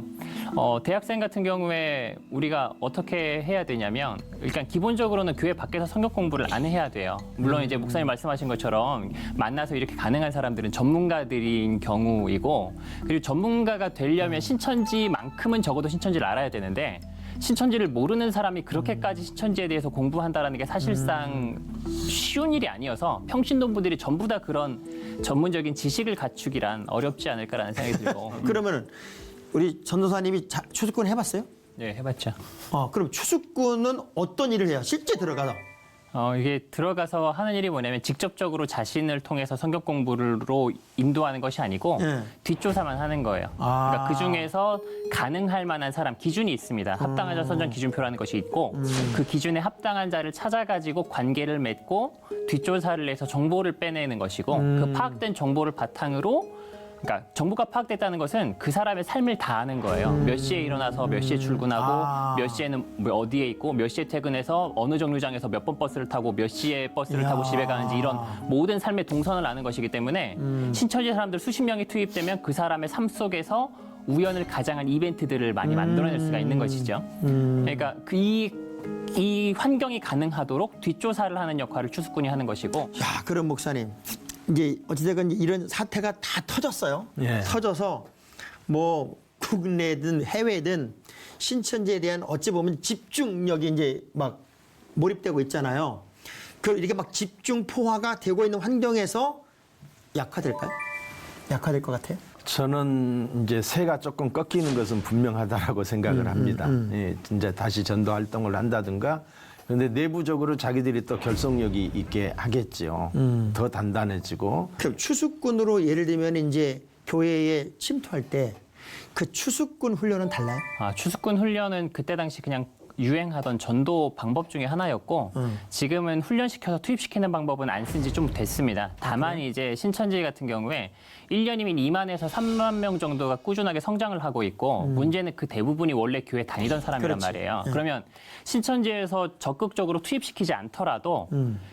대학생 같은 경우에 우리가 어떻게 해야 되냐면 일단 기본적으로는 교회 밖에서 성경 공부를 안 해야 돼요. 물론 이제 목사님 말씀하신 것처럼 만나서 이렇게 가능한 사람들은 전문가들인 경우이고 그리고 전문가가 되려면 신천지만큼은 적어도 신천지를 알아야 되는데 신천지를 모르는 사람이 그렇게까지 신천지에 대해서 공부한다라는 게 사실상 쉬운 일이 아니어서 평신도분들이 전부 다 그런 전문적인 지식을 갖추기란 어렵지 않을까라는 생각이 들고. 그러면은 우리 전도사님이 추수꾼 해봤어요? 네, 해봤죠. 그럼 추수꾼은 어떤 일을 해요? 실제 들어가서? 이게 들어가서 하는 일이 뭐냐면 직접적으로 자신을 통해서 성경 공부로 인도하는 것이 아니고 네. 뒷조사만 하는 거예요. 그러니까 그 중에서 가능할 만한 사람 기준이 있습니다. 합당한 자 선정 기준표라는 것이 있고 그 기준에 합당한 자를 찾아가지고 관계를 맺고 뒷조사를 해서 정보를 빼내는 것이고 그 파악된 정보를 바탕으로 그러니까 정보가 파악됐다는 것은 그 사람의 삶을 다 아는 거예요. 몇 시에 일어나서 몇 시에 출근하고 몇 시에는 어디에 있고 몇 시에 퇴근해서 어느 정류장에서 몇 번 버스를 타고 몇 시에 버스를 타고 집에 가는지 이런 모든 삶의 동선을 아는 것이기 때문에 신천지 사람들 수십 명이 투입되면 그 사람의 삶 속에서 우연을 가장한 이벤트들을 많이 만들어낼 수가 있는 것이죠. 그러니까 이 환경이 가능하도록 뒷조사를 하는 역할을 추수꾼이 하는 것이고. 야, 그럼 목사님. 이제 어찌됐건 이런 사태가 다 터졌어요. 예. 터져서 뭐 국내든 해외든 신천지에 대한 어찌 보면 집중력이 이제 막 몰입되고 있잖아요. 그 이렇게 막 집중 포화가 되고 있는 환경에서 약화될까요? 약화될 것 같아요. 저는 이제 새가 조금 꺾이는 것은 분명하다라고 생각을 합니다. 예, 이제 다시 전도 활동을 한다든가. 그런데 내부적으로 자기들이 또 결속력이 있게 하겠죠. 더 단단해지고. 그럼 추수꾼으로 예를 들면 이제 교회에 침투할 때 그 추수꾼 훈련은 달라요? 추수꾼 훈련은 그때 당시 그냥 유행하던 전도 방법 중에 하나였고 지금은 훈련시켜서 투입시키는 방법은 안 쓴 지 좀 됐습니다. 다만 이제 신천지 같은 경우에 1년이면 2만에서 3만 명 정도가 꾸준하게 성장을 하고 있고 문제는 그 대부분이 원래 교회 다니던 사람이란 그렇지. 말이에요. 그러면 신천지에서 적극적으로 투입시키지 않더라도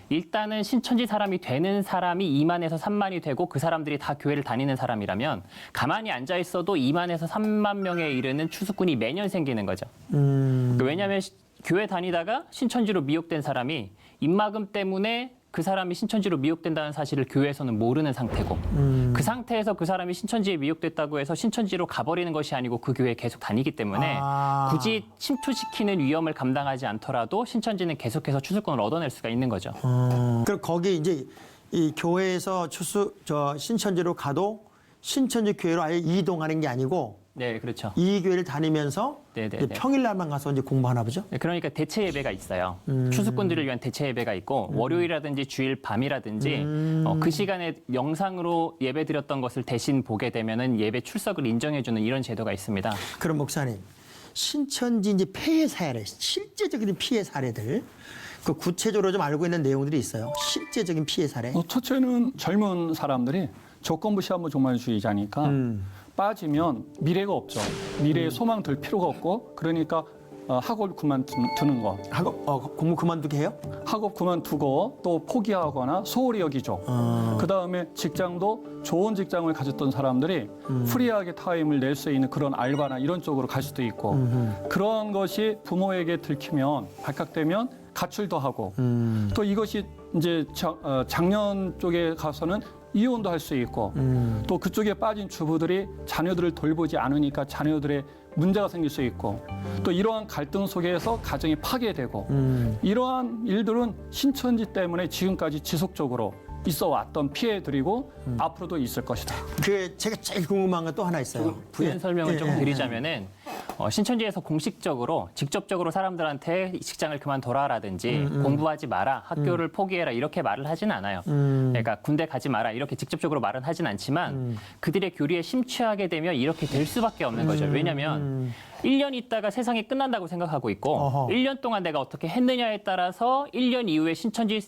일단은 신천지 사람이 되는 사람이 2만에서 3만이 되고 그 사람들이 다 교회를 다니는 사람이라면 가만히 앉아 있어도 2만에서 3만 명에 이르는 추수꾼이 매년 생기는 거죠. 왜냐하면 교회 다니다가 신천지로 미혹된 사람이 입막음 때문에 그 사람이 신천지로 미혹된다는 사실을 교회에서는 모르는 상태고 그 상태에서 그 사람이 신천지에 미혹됐다고 해서 신천지로 가버리는 것이 아니고 그 교회에 계속 다니기 때문에 굳이 침투시키는 위험을 감당하지 않더라도 신천지는 계속해서 추수권을 얻어낼 수가 있는 거죠. 그럼 거기 이제 이 교회에서 신천지로 가도 신천지 교회로 아예 이동하는 게 아니고 네, 그렇죠. 이 교회를 다니면서 네네네. 이제 평일날만 가서 이제 공부하나 보죠? 네, 그러니까 대체 예배가 있어요. 추수꾼들을 위한 대체 예배가 있고 월요일이라든지 주일 밤이라든지 그 시간에 영상으로 예배 드렸던 것을 대신 보게 되면은 예배 출석을 인정해주는 이런 제도가 있습니다. 그럼 목사님, 신천지 이제 폐해 사례, 실제적인 피해 사례들 그 구체적으로 좀 알고 있는 내용들이 있어요. 실제적인 피해 사례. 첫째는 젊은 사람들이 조건부 시한부 종말주의자니까 빠지면 미래가 없죠. 미래에 소망 들 필요가 없고 그러니까 학업 그만두는 거. 공부 그만두게 해요? 학업 그만두고 또 포기하거나 소홀히 여기죠. 그다음에 직장도 좋은 직장을 가졌던 사람들이 프리하게 타임을 낼 수 있는 그런 알바나 이런 쪽으로 갈 수도 있고 그런 것이 부모에게 들키면 발각되면 가출도 하고 또 이것이 이제 작년 쪽에 가서는 이혼도 할 수 있고 또 그쪽에 빠진 주부들이 자녀들을 돌보지 않으니까 자녀들의 문제가 생길 수 있고 또 이러한 갈등 속에서 가정이 파괴되고 이러한 일들은 신천지 때문에 지금까지 지속적으로 있어 왔던 피해들이고 앞으로도 있을 것이다. 그 제가 제일 궁금한 건 또 하나 있어요. 부연 설명을 좀 드리자면은 신천지에서 공식적으로 직접적으로 사람들한테 직장을 그만둬라라든지 공부하지 마라, 학교를 포기해라 이렇게 말을 하진 않아요. 그러니까 군대 가지 마라 이렇게 직접적으로 말은 하진 않지만 그들의 교리에 심취하게 되면 이렇게 될 수밖에 없는 거죠. 왜냐하면 1년 있다가 세상이 끝난다고 생각하고 있고 어허. 1년 동안 내가 어떻게 했느냐에 따라서 1년 이후에 신천지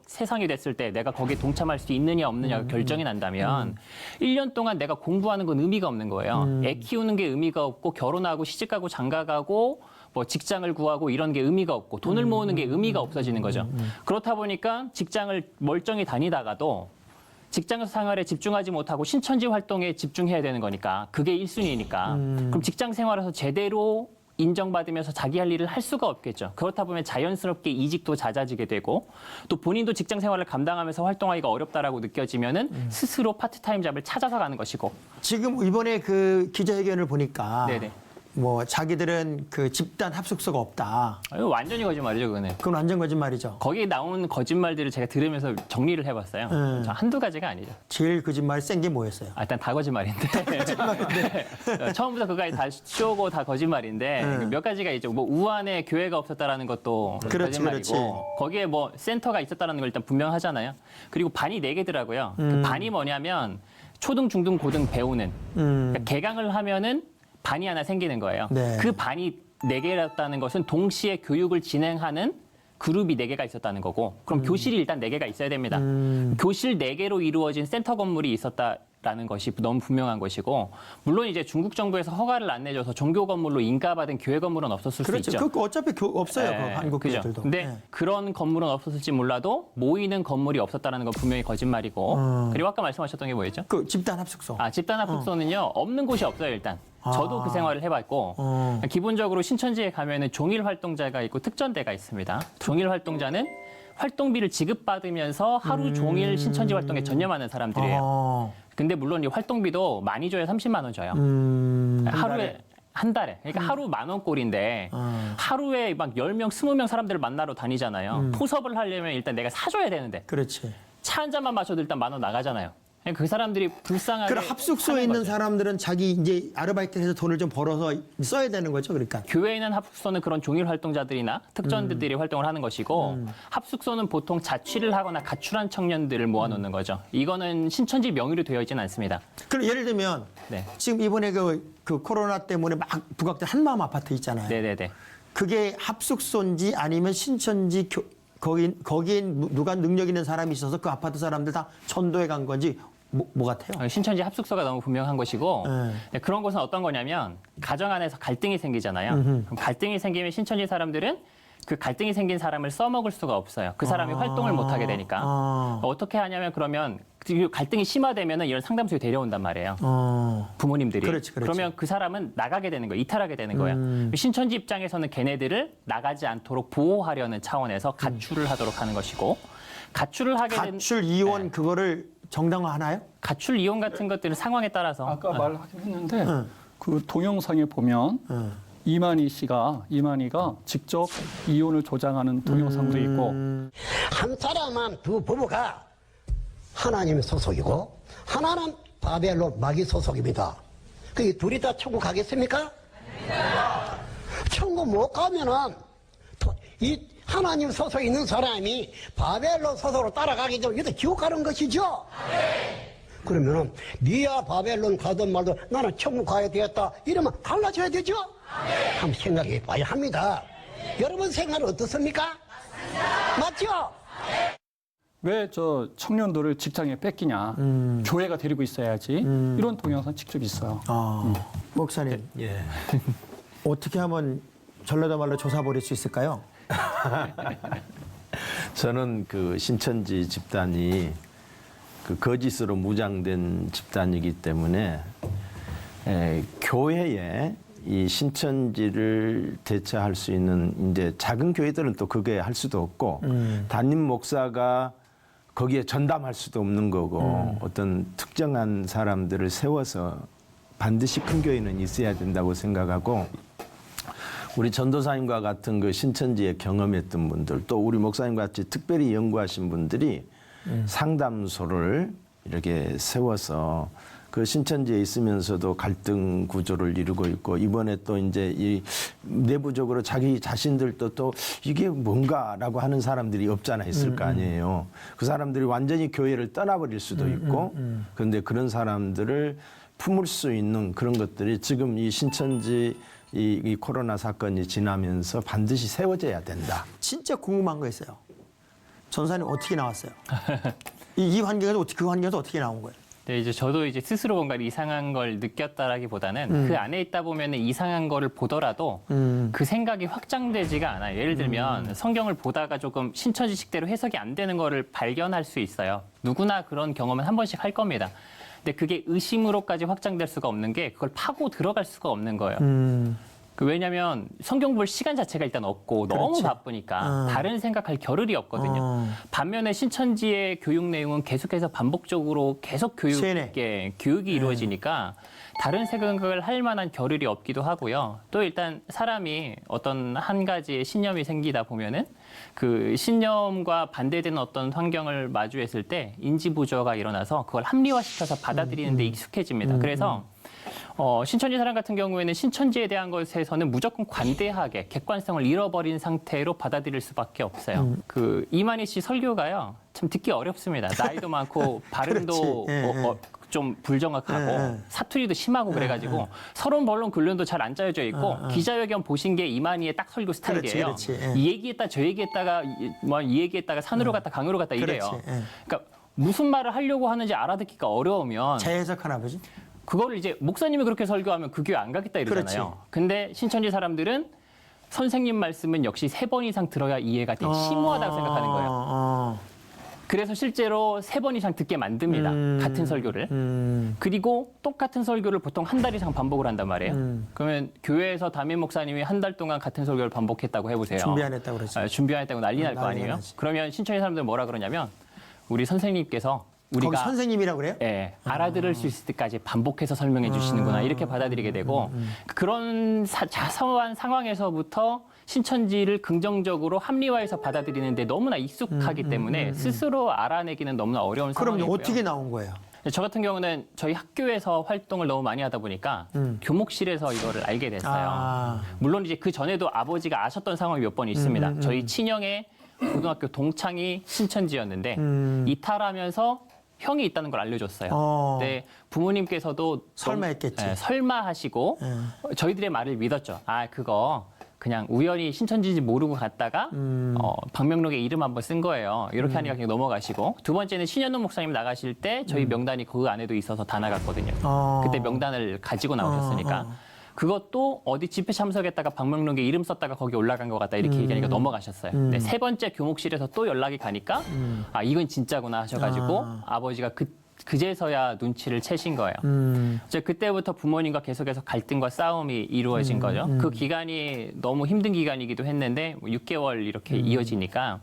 세상이 됐을 때 내가 거기에 동참할 수 있느냐 없느냐가 결정이 난다면 1년 동안 내가 공부하는 건 의미가 없는 거예요. 애 키우는 게 의미가 없고 결혼하고 시집가고 장가가고 뭐 직장을 구하고 이런 게 의미가 없고 돈을 모으는 게 의미가 없어지는 거죠. 그렇다 보니까 직장을 멀쩡히 다니다가도 직장 생활에 집중하지 못하고 신천지 활동에 집중해야 되는 거니까 그게 1순위니까 그럼 직장 생활에서 제대로 인정받으면서 자기 할 일을 할 수가 없겠죠. 그렇다 보면 자연스럽게 이직도 잦아지게 되고 또 본인도 직장 생활을 감당하면서 활동하기가 어렵다라고 느껴지면은 스스로 파트타임 잡을 찾아서 가는 것이고. 지금 이번에 그 기자회견을 보니까 네네. 뭐 자기들은 그 집단 합숙소가 없다. 완전히 거짓말이죠, 그거는. 그건 완전 거짓말이죠. 거기에 나온 거짓말들을 제가 들으면서 정리를 해봤어요. 저 한두 가지가 아니죠. 제일 거짓말이 센 게 뭐였어요? 일단 다 거짓말인데. 네. 처음부터 그까지 다 쇼고 다 거짓말인데 몇 가지가 있죠. 뭐 우한에 교회가 없었다라는 것도 그렇지, 거짓말이고 그렇지. 거기에 뭐 센터가 있었다는 걸 일단 분명하잖아요. 그리고 반이 4개더라고요. 그 반이 뭐냐면 초등, 중등, 고등 배우는 그러니까 개강을 하면은 반이 하나 생기는 거예요. 네. 그 반이 4개였다는 것은 동시에 교육을 진행하는 그룹이 4개가 있었다는 거고 그럼 교실이 일단 4개가 있어야 됩니다. 교실 4개로 이루어진 센터 건물이 있었다라는 것이 너무 분명한 것이고 물론 이제 중국 정부에서 허가를 안 내줘서 종교 건물로 인가받은 교회 건물은 없었을 그렇죠. 수 있죠. 그 어차피 없어요. 그 한국 그죠. 교회들도. 근데 네. 그런 건물은 없었을지 몰라도 모이는 건물이 없었다는 건 분명히 거짓말이고 그리고 아까 말씀하셨던 게 뭐였죠? 그 집단 합숙소. 집단 합숙소는요 없는 곳이 없어요 일단. 저도 그 생활을 해봤고 기본적으로 신천지에 가면은 종일 활동자가 있고 특전대가 있습니다. 종일 활동자는 활동비를 지급받으면서 하루 종일 신천지 활동에 전념하는 사람들이에요. 근데 물론 이 활동비도 많이 줘야 30만 원 줘요. 하루에 한 달에. 그러니까 하루 10,000원 꼴인데 하루에 막 10명, 20명 사람들을 만나러 다니잖아요. 포섭을 하려면 일단 내가 사줘야 되는데 그렇지. 차 한 잔만 마셔도 일단 10,000원 나가잖아요. 그 사람들이 불쌍하게 그럼 합숙소에 사는 있는 거죠. 사람들은 자기 이제 아르바이트를 해서 돈을 좀 벌어서 써야 되는 거죠, 그러니까. 교회에 있는 합숙소는 그런 종일 활동자들이나 특전들이 활동을 하는 것이고 합숙소는 보통 자취를 하거나 가출한 청년들을 모아놓는 거죠. 이거는 신천지 명의로 되어 있지는 않습니다. 그럼 예를 들면 네. 지금 이번에 그 코로나 때문에 막 부각된 한마음 아파트 있잖아요. 네네네. 그게 합숙소인지 아니면 신천지 거기에 누가 능력 있는 사람이 있어서 그 아파트 사람들 다 전도해 간 건지 뭐 같아요? 신천지 합숙소가 너무 분명한 것이고 네. 네, 그런 것은 어떤 거냐면 가정 안에서 갈등이 생기잖아요. 그럼 갈등이 생기면 신천지 사람들은 그 갈등이 생긴 사람을 써먹을 수가 없어요. 그 사람이 활동을 못하게 되니까. 어떻게 하냐면 그러면 갈등이 심화되면 이런 상담소에 데려온단 말이에요. 부모님들이. 그렇지. 그러면 그 사람은 나가게 되는 거예요. 이탈하게 되는 거예요. 신천지 입장에서는 걔네들을 나가지 않도록 보호하려는 차원에서 가출을 하도록 하는 것이고 가출을 하게 된 가출 이혼 그거를 정당화하나요? 가출 이혼 같은 것들은 상황에 따라서 아까 말하긴 했는데 그 동영상에 보면 이만희가 직접 이혼을 조장하는 동영상도 있고 한 사람은 두 부부가 하나님의 소속이고 하나는 바벨론 마귀 소속입니다. 그 둘이 다 천국 가겠습니까? 천국 못 가면은 이 하나님 소속에 있는 사람이 바벨론 소속으로 따라가기 전에 이것도 지옥 가는 것이죠. 그러면은 니야 바벨론 가든 말든 나는 천국 가야 되겠다 이러면 달라져야 되죠. 한번 생각해 봐야 합니다. 여러분 생각은 어떻습니까? 맞죠? 왜 저 청년들을 직장에 뺏기냐? 교회가 데리고 있어야지. 이런 동영상 직접 있어요. 목사님, 예. 어떻게 하면 전라도 말로 조사 버릴 수 있을까요? 저는 그 신천지 집단이 그 거짓으로 무장된 집단이기 때문에 교회에 이 신천지를 대처할 수 있는 이제 작은 교회들은 또 그게 할 수도 없고 담임 목사가 거기에 전담할 수도 없는 거고 어떤 특정한 사람들을 세워서 반드시 큰 교회는 있어야 된다고 생각하고 우리 전도사님과 같은 그 신천지에 경험했던 분들 또 우리 목사님과 같이 특별히 연구하신 분들이 상담소를 이렇게 세워서 그 신천지에 있으면서도 갈등 구조를 이루고 있고 이번에 또 이제 이 내부적으로 자기 자신들도 또 이게 뭔가라고 하는 사람들이 없잖아 있을 거 아니에요. 그 사람들이 완전히 교회를 떠나버릴 수도 있고 그런데 그런 사람들을 품을 수 있는 그런 것들이 지금 이 신천지 이 코로나 사건이 지나면서 반드시 세워져야 된다. 진짜 궁금한 거 있어요. 전사님 어떻게 나왔어요? 이 환경에서 그 환경에서 어떻게 나온 거예요? 네, 이제 저도 이제 스스로 뭔가 이상한 걸 느꼈다라기보다는 그 안에 있다 보면 이상한 거를 보더라도 그 생각이 확장되지가 않아요. 예를 들면 성경을 보다가 조금 신천지식대로 해석이 안 되는 거를 발견할 수 있어요. 누구나 그런 경험은 한 번씩 할 겁니다. 근데 그게 의심으로까지 확장될 수가 없는 게 그걸 파고 들어갈 수가 없는 거예요. 왜냐하면 성경 볼 시간 자체가 일단 없고 너무 그렇지. 바쁘니까 다른 생각할 겨를이 없거든요. 반면에 신천지의 교육 내용은 계속해서 반복적으로 계속 교육이 이루어지니까 다른 생각을 할 만한 겨를이 없기도 하고요. 또 일단 사람이 어떤 한 가지의 신념이 생기다 보면은 그 신념과 반대되는 어떤 환경을 마주했을 때 인지 부조화가 일어나서 그걸 합리화시켜서 받아들이는 데 익숙해집니다. 그래서 신천지 사람 같은 경우에는 신천지에 대한 것에서는 무조건 관대하게 객관성을 잃어버린 상태로 받아들일 수밖에 없어요. 그 이만희 씨 설교가요. 참 듣기 어렵습니다. 나이도 많고 발음도 좀 불정확하고 사투리도 심하고 그래가지고 서론 본론 근론도 잘 안 짜여져 있고 기자회견 보신 게 이만희의 딱 설교 스타일이에요. 그렇지. 이 얘기했다 저 얘기했다가 이 얘기했다가 산으로 갔다 강으로 갔다 이래요. 그러니까 무슨 말을 하려고 하는지 알아듣기가 어려우면 재해석하나 보지? 그거를 이제 목사님이 그렇게 설교하면 그 교회 안 가겠다 이러잖아요. 그렇지. 근데 신천지 사람들은 선생님 말씀은 역시 3번 이상 들어야 이해가 돼. 심오하다고 생각하는 거예요. 그래서 실제로 3번 이상 듣게 만듭니다. 같은 설교를. 그리고 똑같은 설교를 보통 한 달 이상 반복을 한단 말이에요. 그러면 교회에서 담임 목사님이 한 달 동안 같은 설교를 반복했다고 해보세요. 준비 안 했다고 그러지. 준비 안 했다고 난리 날 거 난리 아니에요. 나지. 그러면 신천지 사람들은 뭐라 그러냐면 우리 선생님께서 거기 우리가 선생님이라고 그래요? 예, 알아들을 수 있을 때까지 반복해서 설명해 주시는구나 이렇게 받아들이게 되고 그런 자서한 상황에서부터 신천지를 긍정적으로 합리화해서 받아들이는데 너무나 익숙하기 때문에 스스로 알아내기는 너무나 어려운 그럼 상황이고요. 어떻게 나온 거예요? 저 같은 경우는 저희 학교에서 활동을 너무 많이 하다 보니까 교목실에서 이거를 알게 됐어요. 물론 이제 그 전에도 아버지가 아셨던 상황이 몇 번 있습니다. 저희 친형의 고등학교 동창이 신천지였는데 이탈하면서 형이 있다는 걸 알려줬어요. 근데 부모님께서도 설마 했겠지. 설마 하시고 저희들의 말을 믿었죠. 아 그거 그냥 우연히 신천지인지 모르고 갔다가 방명록에 이름 한번 쓴 거예요. 이렇게 하니까 그냥 넘어가시고 두 번째는 신현웅 목사님 나가실 때 저희 명단이 그 안에도 있어서 다 나갔거든요. 그때 명단을 가지고 나오셨으니까. 그것도 어디 집회 참석했다가 방명록에 이름 썼다가 거기 올라간 것 같다 이렇게 얘기하니까 넘어가셨어요. 근데 3번째 교목실에서 또 연락이 가니까 아 이건 진짜구나 하셔가지고 아버지가 그제서야 눈치를 채신 거예요. 이제 그때부터 부모님과 계속해서 갈등과 싸움이 이루어진 거죠. 그 기간이 너무 힘든 기간이기도 했는데 뭐 6개월 이렇게 이어지니까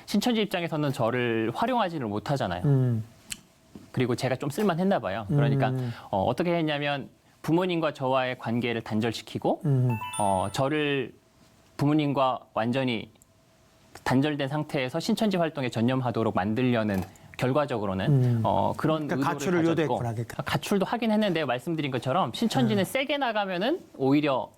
신천지 입장에서는 저를 활용하지를 못하잖아요. 그리고 제가 좀 쓸만했나 봐요. 그러니까 어떻게 했냐면 부모님과 저와의 관계를 단절시키고 저를 부모님과 완전히 단절된 상태에서 신천지 활동에 전념하도록 만들려는 결과적으로는 그런 그러니까 의도를 가출을 가졌고 유도했구나, 그러니까. 가출도 하긴 했는데 말씀드린 것처럼 신천지는 세게 나가면은 오히려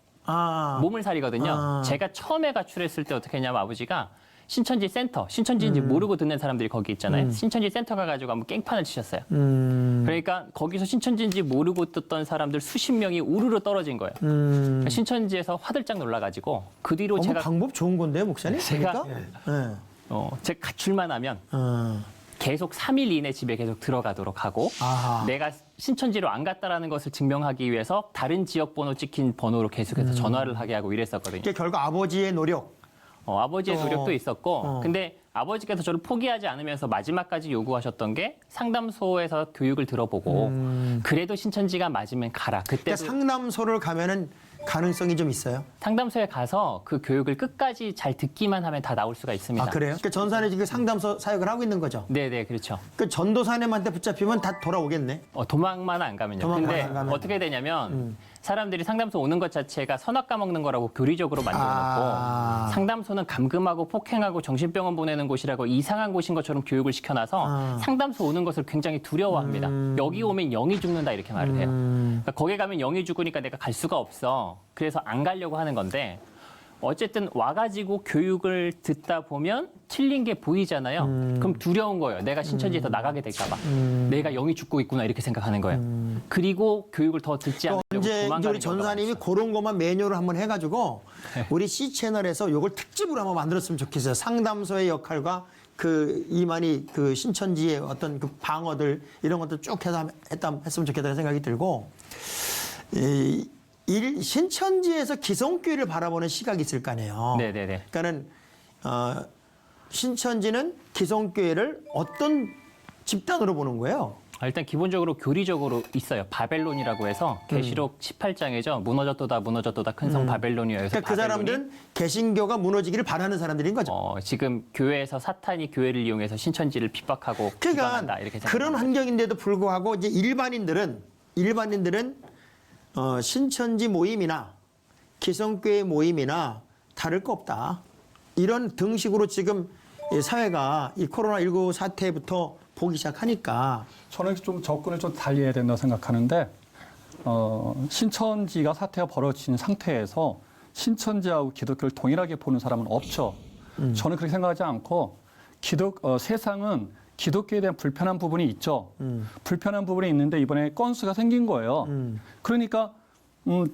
몸을 사리거든요. 제가 처음에 가출했을 때 어떻게 했냐면 아버지가 신천지 센터, 신천지인지 모르고 듣는 사람들이 거기 있잖아요. 신천지 센터 가가지고 한번 깽판을 치셨어요. 그러니까 거기서 신천지인지 모르고 듣던 사람들 수십 명이 우르르 떨어진 거예요. 그러니까 신천지에서 화들짝 놀라가지고 그 뒤로 제가 방법 좋은 건데 목사님? 제가 그러니까? 제가 가출만 하면 계속 3일 이내 집에 계속 들어가도록 하고 내가 신천지로 안 갔다라는 것을 증명하기 위해서 다른 지역 번호 찍힌 번호로 계속해서 전화를 하게 하고 이랬었거든요. 이게 결국 아버지의 노력. 아버지의 노력도 있었고 근데 아버지께서 저를 포기하지 않으면서 마지막까지 요구하셨던 게 상담소에서 교육을 들어보고 그래도 신천지가 맞으면 가라. 그때도 그러니까 상담소를 가면은 가능성이 좀 있어요. 상담소에 가서 그 교육을 끝까지 잘 듣기만 하면 다 나올 수가 있습니다. 아 그래요? 그러니까 전산에 지금 상담소 사역을 하고 있는 거죠. 네네 그렇죠. 그 전도사님한테 붙잡히면 다 돌아오겠네. 도망만 안 가면요. 도망만 근데 안 가면. 어떻게 되냐면 사람들이 상담소 오는 것 자체가 선악 까먹는 거라고 교리적으로 만들어놓고 상담소는 감금하고 폭행하고 정신병원 보내는 곳이라고 이상한 곳인 것처럼 교육을 시켜놔서 상담소 오는 것을 굉장히 두려워합니다. 여기 오면 영이 죽는다 이렇게 말을 해요. 그러니까 거기 가면 영이 죽으니까 내가 갈 수가 없어. 그래서 안 가려고 하는 건데 어쨌든 와가지고 교육을 듣다 보면 틀린 게 보이잖아요. 그럼 두려운 거예요. 내가 신천지에서 나가게 될까 봐. 내가 영이 죽고 있구나 이렇게 생각하는 거예요. 그리고 교육을 더 듣지 않으려고 언제 이제 도망가는 우리 전사님이 그런 것만 메뉴를 한번 해가지고 우리 C 채널에서 이걸 특집으로 한번 만들었으면 좋겠어요. 상담소의 역할과 그 이만희 그 신천지의 어떤 그 방어들 이런 것도 쭉 해서 했으면 좋겠다는 생각이 들고 신천지에서 기성교회를 바라보는 시각이 있을 거 아니에요. 네네네. 그러니까는 신천지는 기성교회를 어떤 집단으로 보는 거예요? 일단 기본적으로 교리적으로 있어요. 바벨론이라고 해서 계시록 18장이죠. 무너졌도다 큰 성 바벨론이어서 그러니까 그 사람들은 개신교가 무너지기를 바라는 사람들인 거죠. 지금 교회에서 사탄이 교회를 이용해서 신천지를 핍박하고 비방한다 그러니까 이렇게 그런 생각합니다. 환경인데도 불구하고 이제 일반인들은 신천지 모임이나 기성교회 모임이나 다를 거 없다. 이런 등식으로 지금 이 사회가 이 코로나19 사태부터 보기 시작하니까 저는 좀 접근을 좀 달리 해야 된다고 생각하는데 신천지가 사태가 벌어진 상태에서 신천지하고 기독교를 동일하게 보는 사람은 없죠. 저는 그렇게 생각하지 않고 세상은 기독교에 대한 불편한 부분이 있죠. 불편한 부분이 있는데 이번에 건수가 생긴 거예요. 그러니까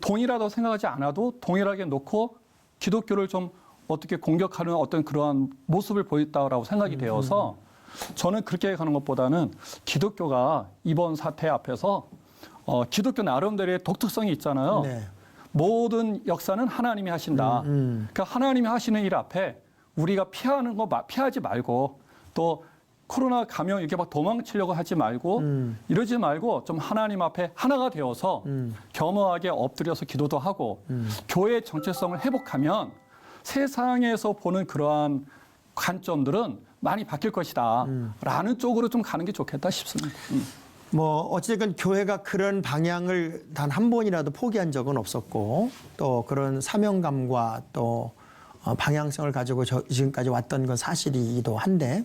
동일하다고 생각하지 않아도 동일하게 놓고 기독교를 좀 어떻게 공격하는 어떤 그러한 모습을 보였다고 생각이 되어서 저는 그렇게 가는 것보다는 기독교가 이번 사태 앞에서 기독교 나름대로의 독특성이 있잖아요. 네. 모든 역사는 하나님이 하신다. 그러니까 하나님이 하시는 일 앞에 우리가 피하는 거 피하지 말고 또 코로나 감염 이렇게 막 도망치려고 하지 말고 이러지 말고 좀 하나님 앞에 하나가 되어서 겸허하게 엎드려서 기도도 하고 교회의 정체성을 회복하면 세상에서 보는 그러한 관점들은 많이 바뀔 것이다 라는 쪽으로 좀 가는 게 좋겠다 싶습니다. 뭐 어찌됐건 교회가 그런 방향을 단 한 번이라도 포기한 적은 없었고 또 그런 사명감과 또 방향성을 가지고 지금까지 왔던 건 사실이기도 한데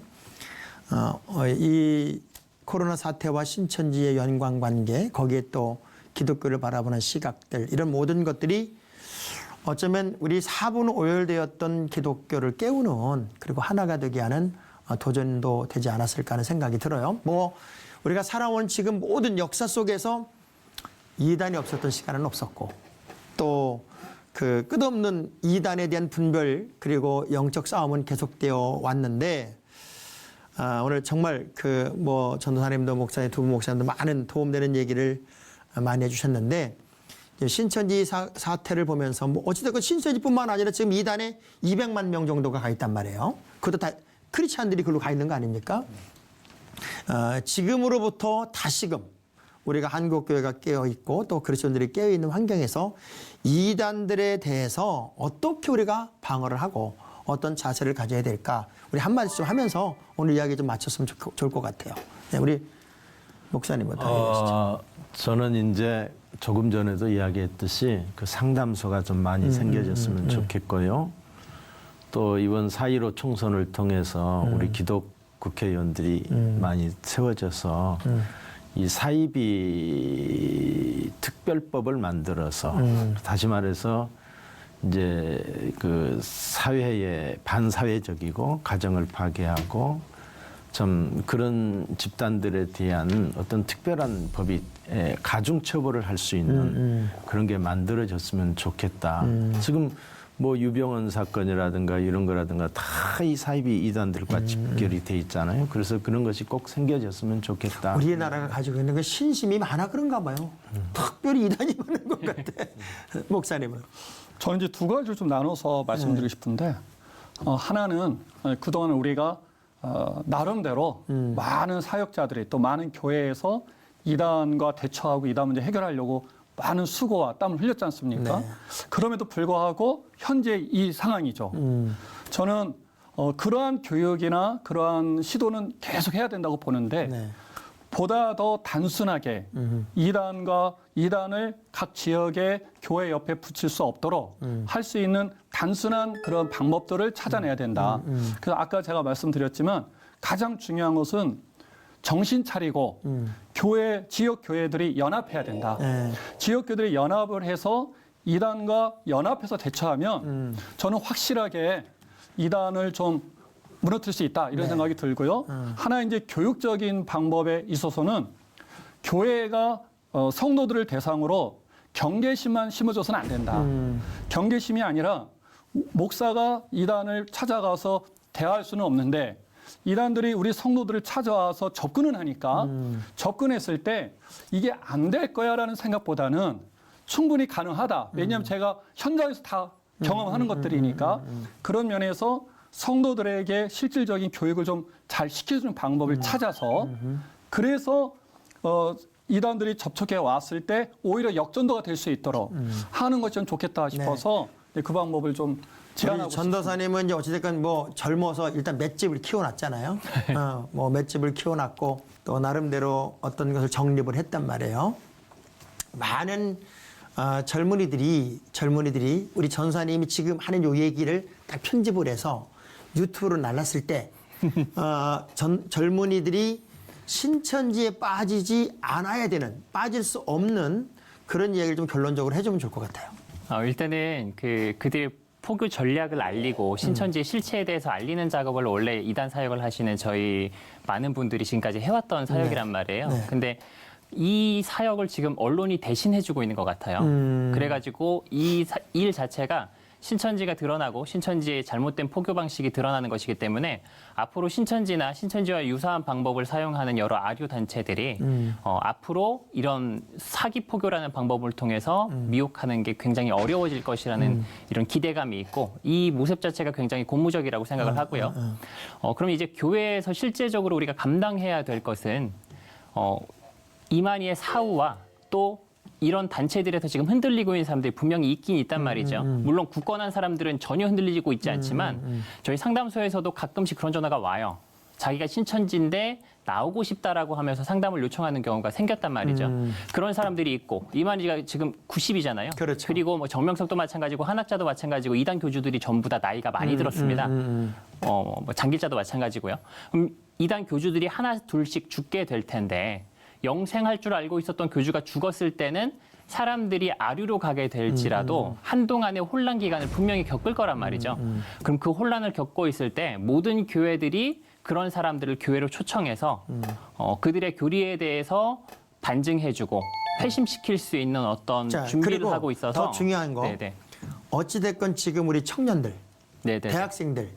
이 코로나 사태와 신천지의 연관관계 거기에 또 기독교를 바라보는 시각들 이런 모든 것들이 어쩌면 우리 사분 오열되었던 기독교를 깨우는 그리고 하나가 되게 하는 도전도 되지 않았을까 하는 생각이 들어요. 뭐 우리가 살아온 지금 모든 역사 속에서 이단이 없었던 시간은 없었고 또 그 끝없는 이단에 대한 분별 그리고 영적 싸움은 계속되어 왔는데 오늘 정말 그 뭐 전도사님도 목사님 두 분 목사님도 많은 도움되는 얘기를 많이 해주셨는데 신천지 사태를 보면서 뭐 어찌됐건 신천지뿐만 아니라 지금 이단에 200만 명 정도가 가 있단 말이에요. 그것도 다 크리스찬들이 글로 가 있는 거 아닙니까? 지금으로부터 다시금 우리가 한국교회가 깨어있고 또 그리스도인들이 깨어있는 환경에서 이단들에 대해서 어떻게 우리가 방어를 하고 어떤 자세를 가져야 될까? 우리 한 말씀 하면서 오늘 이야기 좀 마쳤으면 좋을 것 같아요. 네, 우리 목사님부터 해주시죠. 저는 이제 조금 전에도 이야기했듯이 그 상담소가 좀 많이 생겨졌으면 좋겠고요. 또 이번 4.15 총선을 통해서 우리 기독 국회의원들이 많이 세워져서 이 사이비 특별법을 만들어서 다시 말해서 이제 그 사회에 반사회적이고 가정을 파괴하고 좀 그런 집단들에 대한 어떤 특별한 법이 가중 처벌을 할 수 있는 그런 게 만들어졌으면 좋겠다. 지금 뭐 유병헌 사건이라든가 이런 거라든가 다 이 사이비 이단들과 집결이 돼 있잖아요. 그래서 그런 것이 꼭 생겨졌으면 좋겠다. 우리나라가 가지고 있는 그 신심이 많아 그런가 봐요. 특별히 이단이 많은 것 같아. 목사님은. 저는 이제 두 가지를 좀 나눠서 말씀드리고 싶은데 하나는 그동안 우리가 나름대로 많은 사역자들이 또 많은 교회에서 이단과 대처하고 이단 문제 해결하려고 많은 수고와 땀을 흘렸지 않습니까? 네. 그럼에도 불구하고 현재 이 상황이죠. 저는 그러한 교육이나 그러한 시도는 계속 해야 된다고 보는데 네. 보다 더 단순하게 이단을 각 지역의 교회 옆에 붙일 수 없도록 할 수 있는 단순한 그런 방법들을 찾아내야 된다. 그래서 아까 제가 말씀드렸지만 가장 중요한 것은 정신 차리고 지역 교회들이 연합해야 된다. 네. 지역 교회들이 연합을 해서 이단과 연합해서 대처하면 저는 확실하게 이단을 좀 무너뜨릴 수 있다 이런 생각이 들고요. 하나 이제 교육적인 방법에 있어서는 교회가 성도들을 대상으로 경계심만 심어줘서는 안 된다. 경계심이 아니라 목사가 이단을 찾아가서 대화할 수는 없는데 이단들이 우리 성도들을 찾아와서 접근을 하니까 접근했을 때 이게 안 될 거야라는 생각보다는 충분히 가능하다. 왜냐하면 제가 현장에서 다 경험하는 것들이니까 그런 면에서 성도들에게 실질적인 교육을 좀 잘 시켜주는 방법을 찾아서 그래서 이단들이 접촉해 왔을 때 오히려 역전도가 될 수 있도록 하는 것이 좀 좋겠다 싶어서 그 방법을 좀 제안하고 우리 전도사님은 이제 어찌됐건 뭐 젊어서 일단 맷집을 키워놨잖아요. 뭐 맷집을 키워놨고 또 나름대로 어떤 것을 정립을 했단 말이에요. 많은 젊은이들이 우리 전사님이 지금 하는 요 얘기를 딱 편집을 해서 유튜브로 날랐을 때 젊은이들이 신천지에 빠지지 않아야 되는, 빠질 수 없는 그런 이야기를 좀 결론적으로 해주면 좋을 것 같아요. 일단은 그들의 포교 전략을 알리고 신천지의 실체에 대해서 알리는 작업을 원래 이단 사역을 하시는 저희 많은 분들이 지금까지 해왔던 사역이란 말이에요. 네. 근데 이 사역을 지금 언론이 대신해주고 있는 것 같아요. 그래가지고 이 일 자체가 신천지가 드러나고 신천지의 잘못된 포교 방식이 드러나는 것이기 때문에 앞으로 신천지나 신천지와 유사한 방법을 사용하는 여러 아류 단체들이 앞으로 이런 사기 포교라는 방법을 통해서 미혹하는 게 굉장히 어려워질 것이라는 이런 기대감이 있고 이 모습 자체가 굉장히 고무적이라고 생각을 하고요. 그럼 이제 교회에서 실제적으로 우리가 감당해야 될 것은 이만희의 사후와 또 이런 단체들에서 지금 흔들리고 있는 사람들이 분명히 있긴 있단 말이죠. 물론 굳건한 사람들은 전혀 흔들리고 있지 않지만 저희 상담소에서도 가끔씩 그런 전화가 와요. 자기가 신천지인데 나오고 싶다라고 하면서 상담을 요청하는 경우가 생겼단 말이죠. 그런 사람들이 있고 이만희가 지금 90이잖아요. 그렇죠. 그리고 뭐 정명석도 마찬가지고 한학자도 마찬가지고 이단 교주들이 전부 다 나이가 많이 들었습니다. 뭐 장길자도 마찬가지고요. 그럼 이단 교주들이 하나 둘씩 죽게 될 텐데 영생할 줄 알고 있었던 교주가 죽었을 때는 사람들이 아류로 가게 될지라도 한동안의 혼란 기간을 분명히 겪을 거란 말이죠. 그럼 그 혼란을 겪고 있을 때 모든 교회들이 그런 사람들을 교회로 초청해서 그들의 교리에 대해서 반증해주고 회심시킬 수 있는 어떤 준비를 그리고 하고 있어서 더 중요한 거 네네. 어찌됐건 지금 우리 청년들, 네네. 대학생들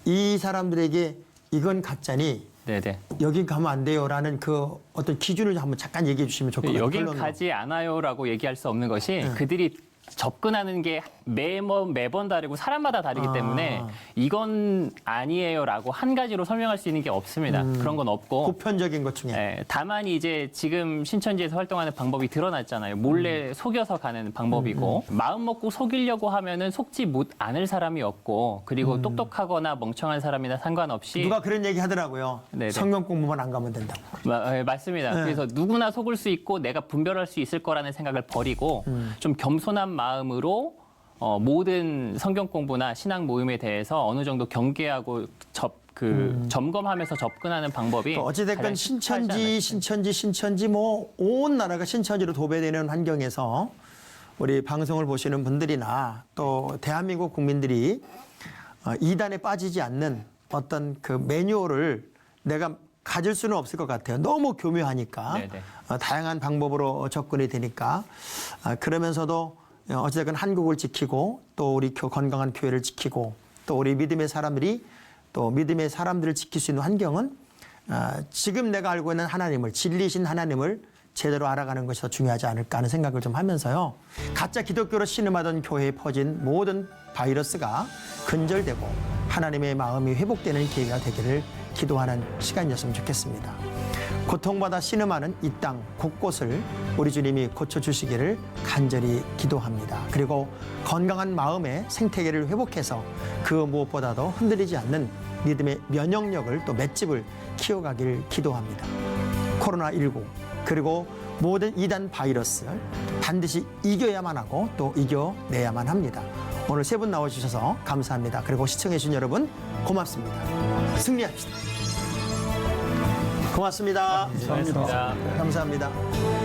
이 사람들에게 이건 가짜니 네네. 여기 가면 안 돼요라는 그 어떤 기준을 한번 잠깐 얘기해 주시면 좋을 것 같아요. 여긴 결론으로. 가지 않아요라고 얘기할 수 없는 것이 그들이 접근하는 게 매번 다르고 사람마다 다르기 때문에 이건 아니에요라고 한 가지로 설명할 수 있는 게 없습니다. 그런 건 없고. 보편적인 것 중에. 예, 다만 이제 지금 신천지에서 활동하는 방법이 드러났잖아요. 몰래 속여서 가는 방법이고 마음 먹고 속이려고 하면은 속지 못 않을 사람이 없고 그리고 똑똑하거나 멍청한 사람이나 상관없이 누가 그런 얘기 하더라고요. 네네. 성경 공부만 안 가면 된다고. 맞습니다. 그래서 누구나 속을 수 있고 내가 분별할 수 있을 거라는 생각을 버리고 좀 겸손한 마음으로 모든 성경 공부나 신앙 모임에 대해서 어느 정도 경계하고 점검하면서 접근하는 방법이 또 어찌됐건 가장 쉽지 신천지 뭐 온 나라가 신천지로 도배되는 환경에서 우리 방송을 보시는 분들이나 또 대한민국 국민들이 이단에 빠지지 않는 어떤 그 매뉴얼을 내가 가질 수는 없을 것 같아요. 너무 교묘하니까 네네. 다양한 방법으로 접근이 되니까 그러면서도 어찌됐건 한국을 지키고 또 우리 건강한 교회를 지키고 또 우리 믿음의 사람들이 또 믿음의 사람들을 지킬 수 있는 환경은 지금 내가 알고 있는 하나님을 진리신 하나님을 제대로 알아가는 것이 더 중요하지 않을까 하는 생각을 좀 하면서요. 가짜 기독교로 신음하던 교회에 퍼진 모든 바이러스가 근절되고 하나님의 마음이 회복되는 기회가 되기를 기도하는 시간이었으면 좋겠습니다. 고통받아 신음하는 이 땅 곳곳을 우리 주님이 고쳐주시기를 간절히 기도합니다. 그리고 건강한 마음의 생태계를 회복해서 그 무엇보다도 흔들리지 않는 믿음의 면역력을 또 맷집을 키워가길 기도합니다. 코로나19 그리고 모든 이단 바이러스 반드시 이겨야만 하고 또 이겨내야만 합니다. 오늘 세 분 나와주셔서 감사합니다. 그리고 시청해주신 여러분 고맙습니다. 승리합시다. 고맙습니다. 감사합니다. 감사합니다.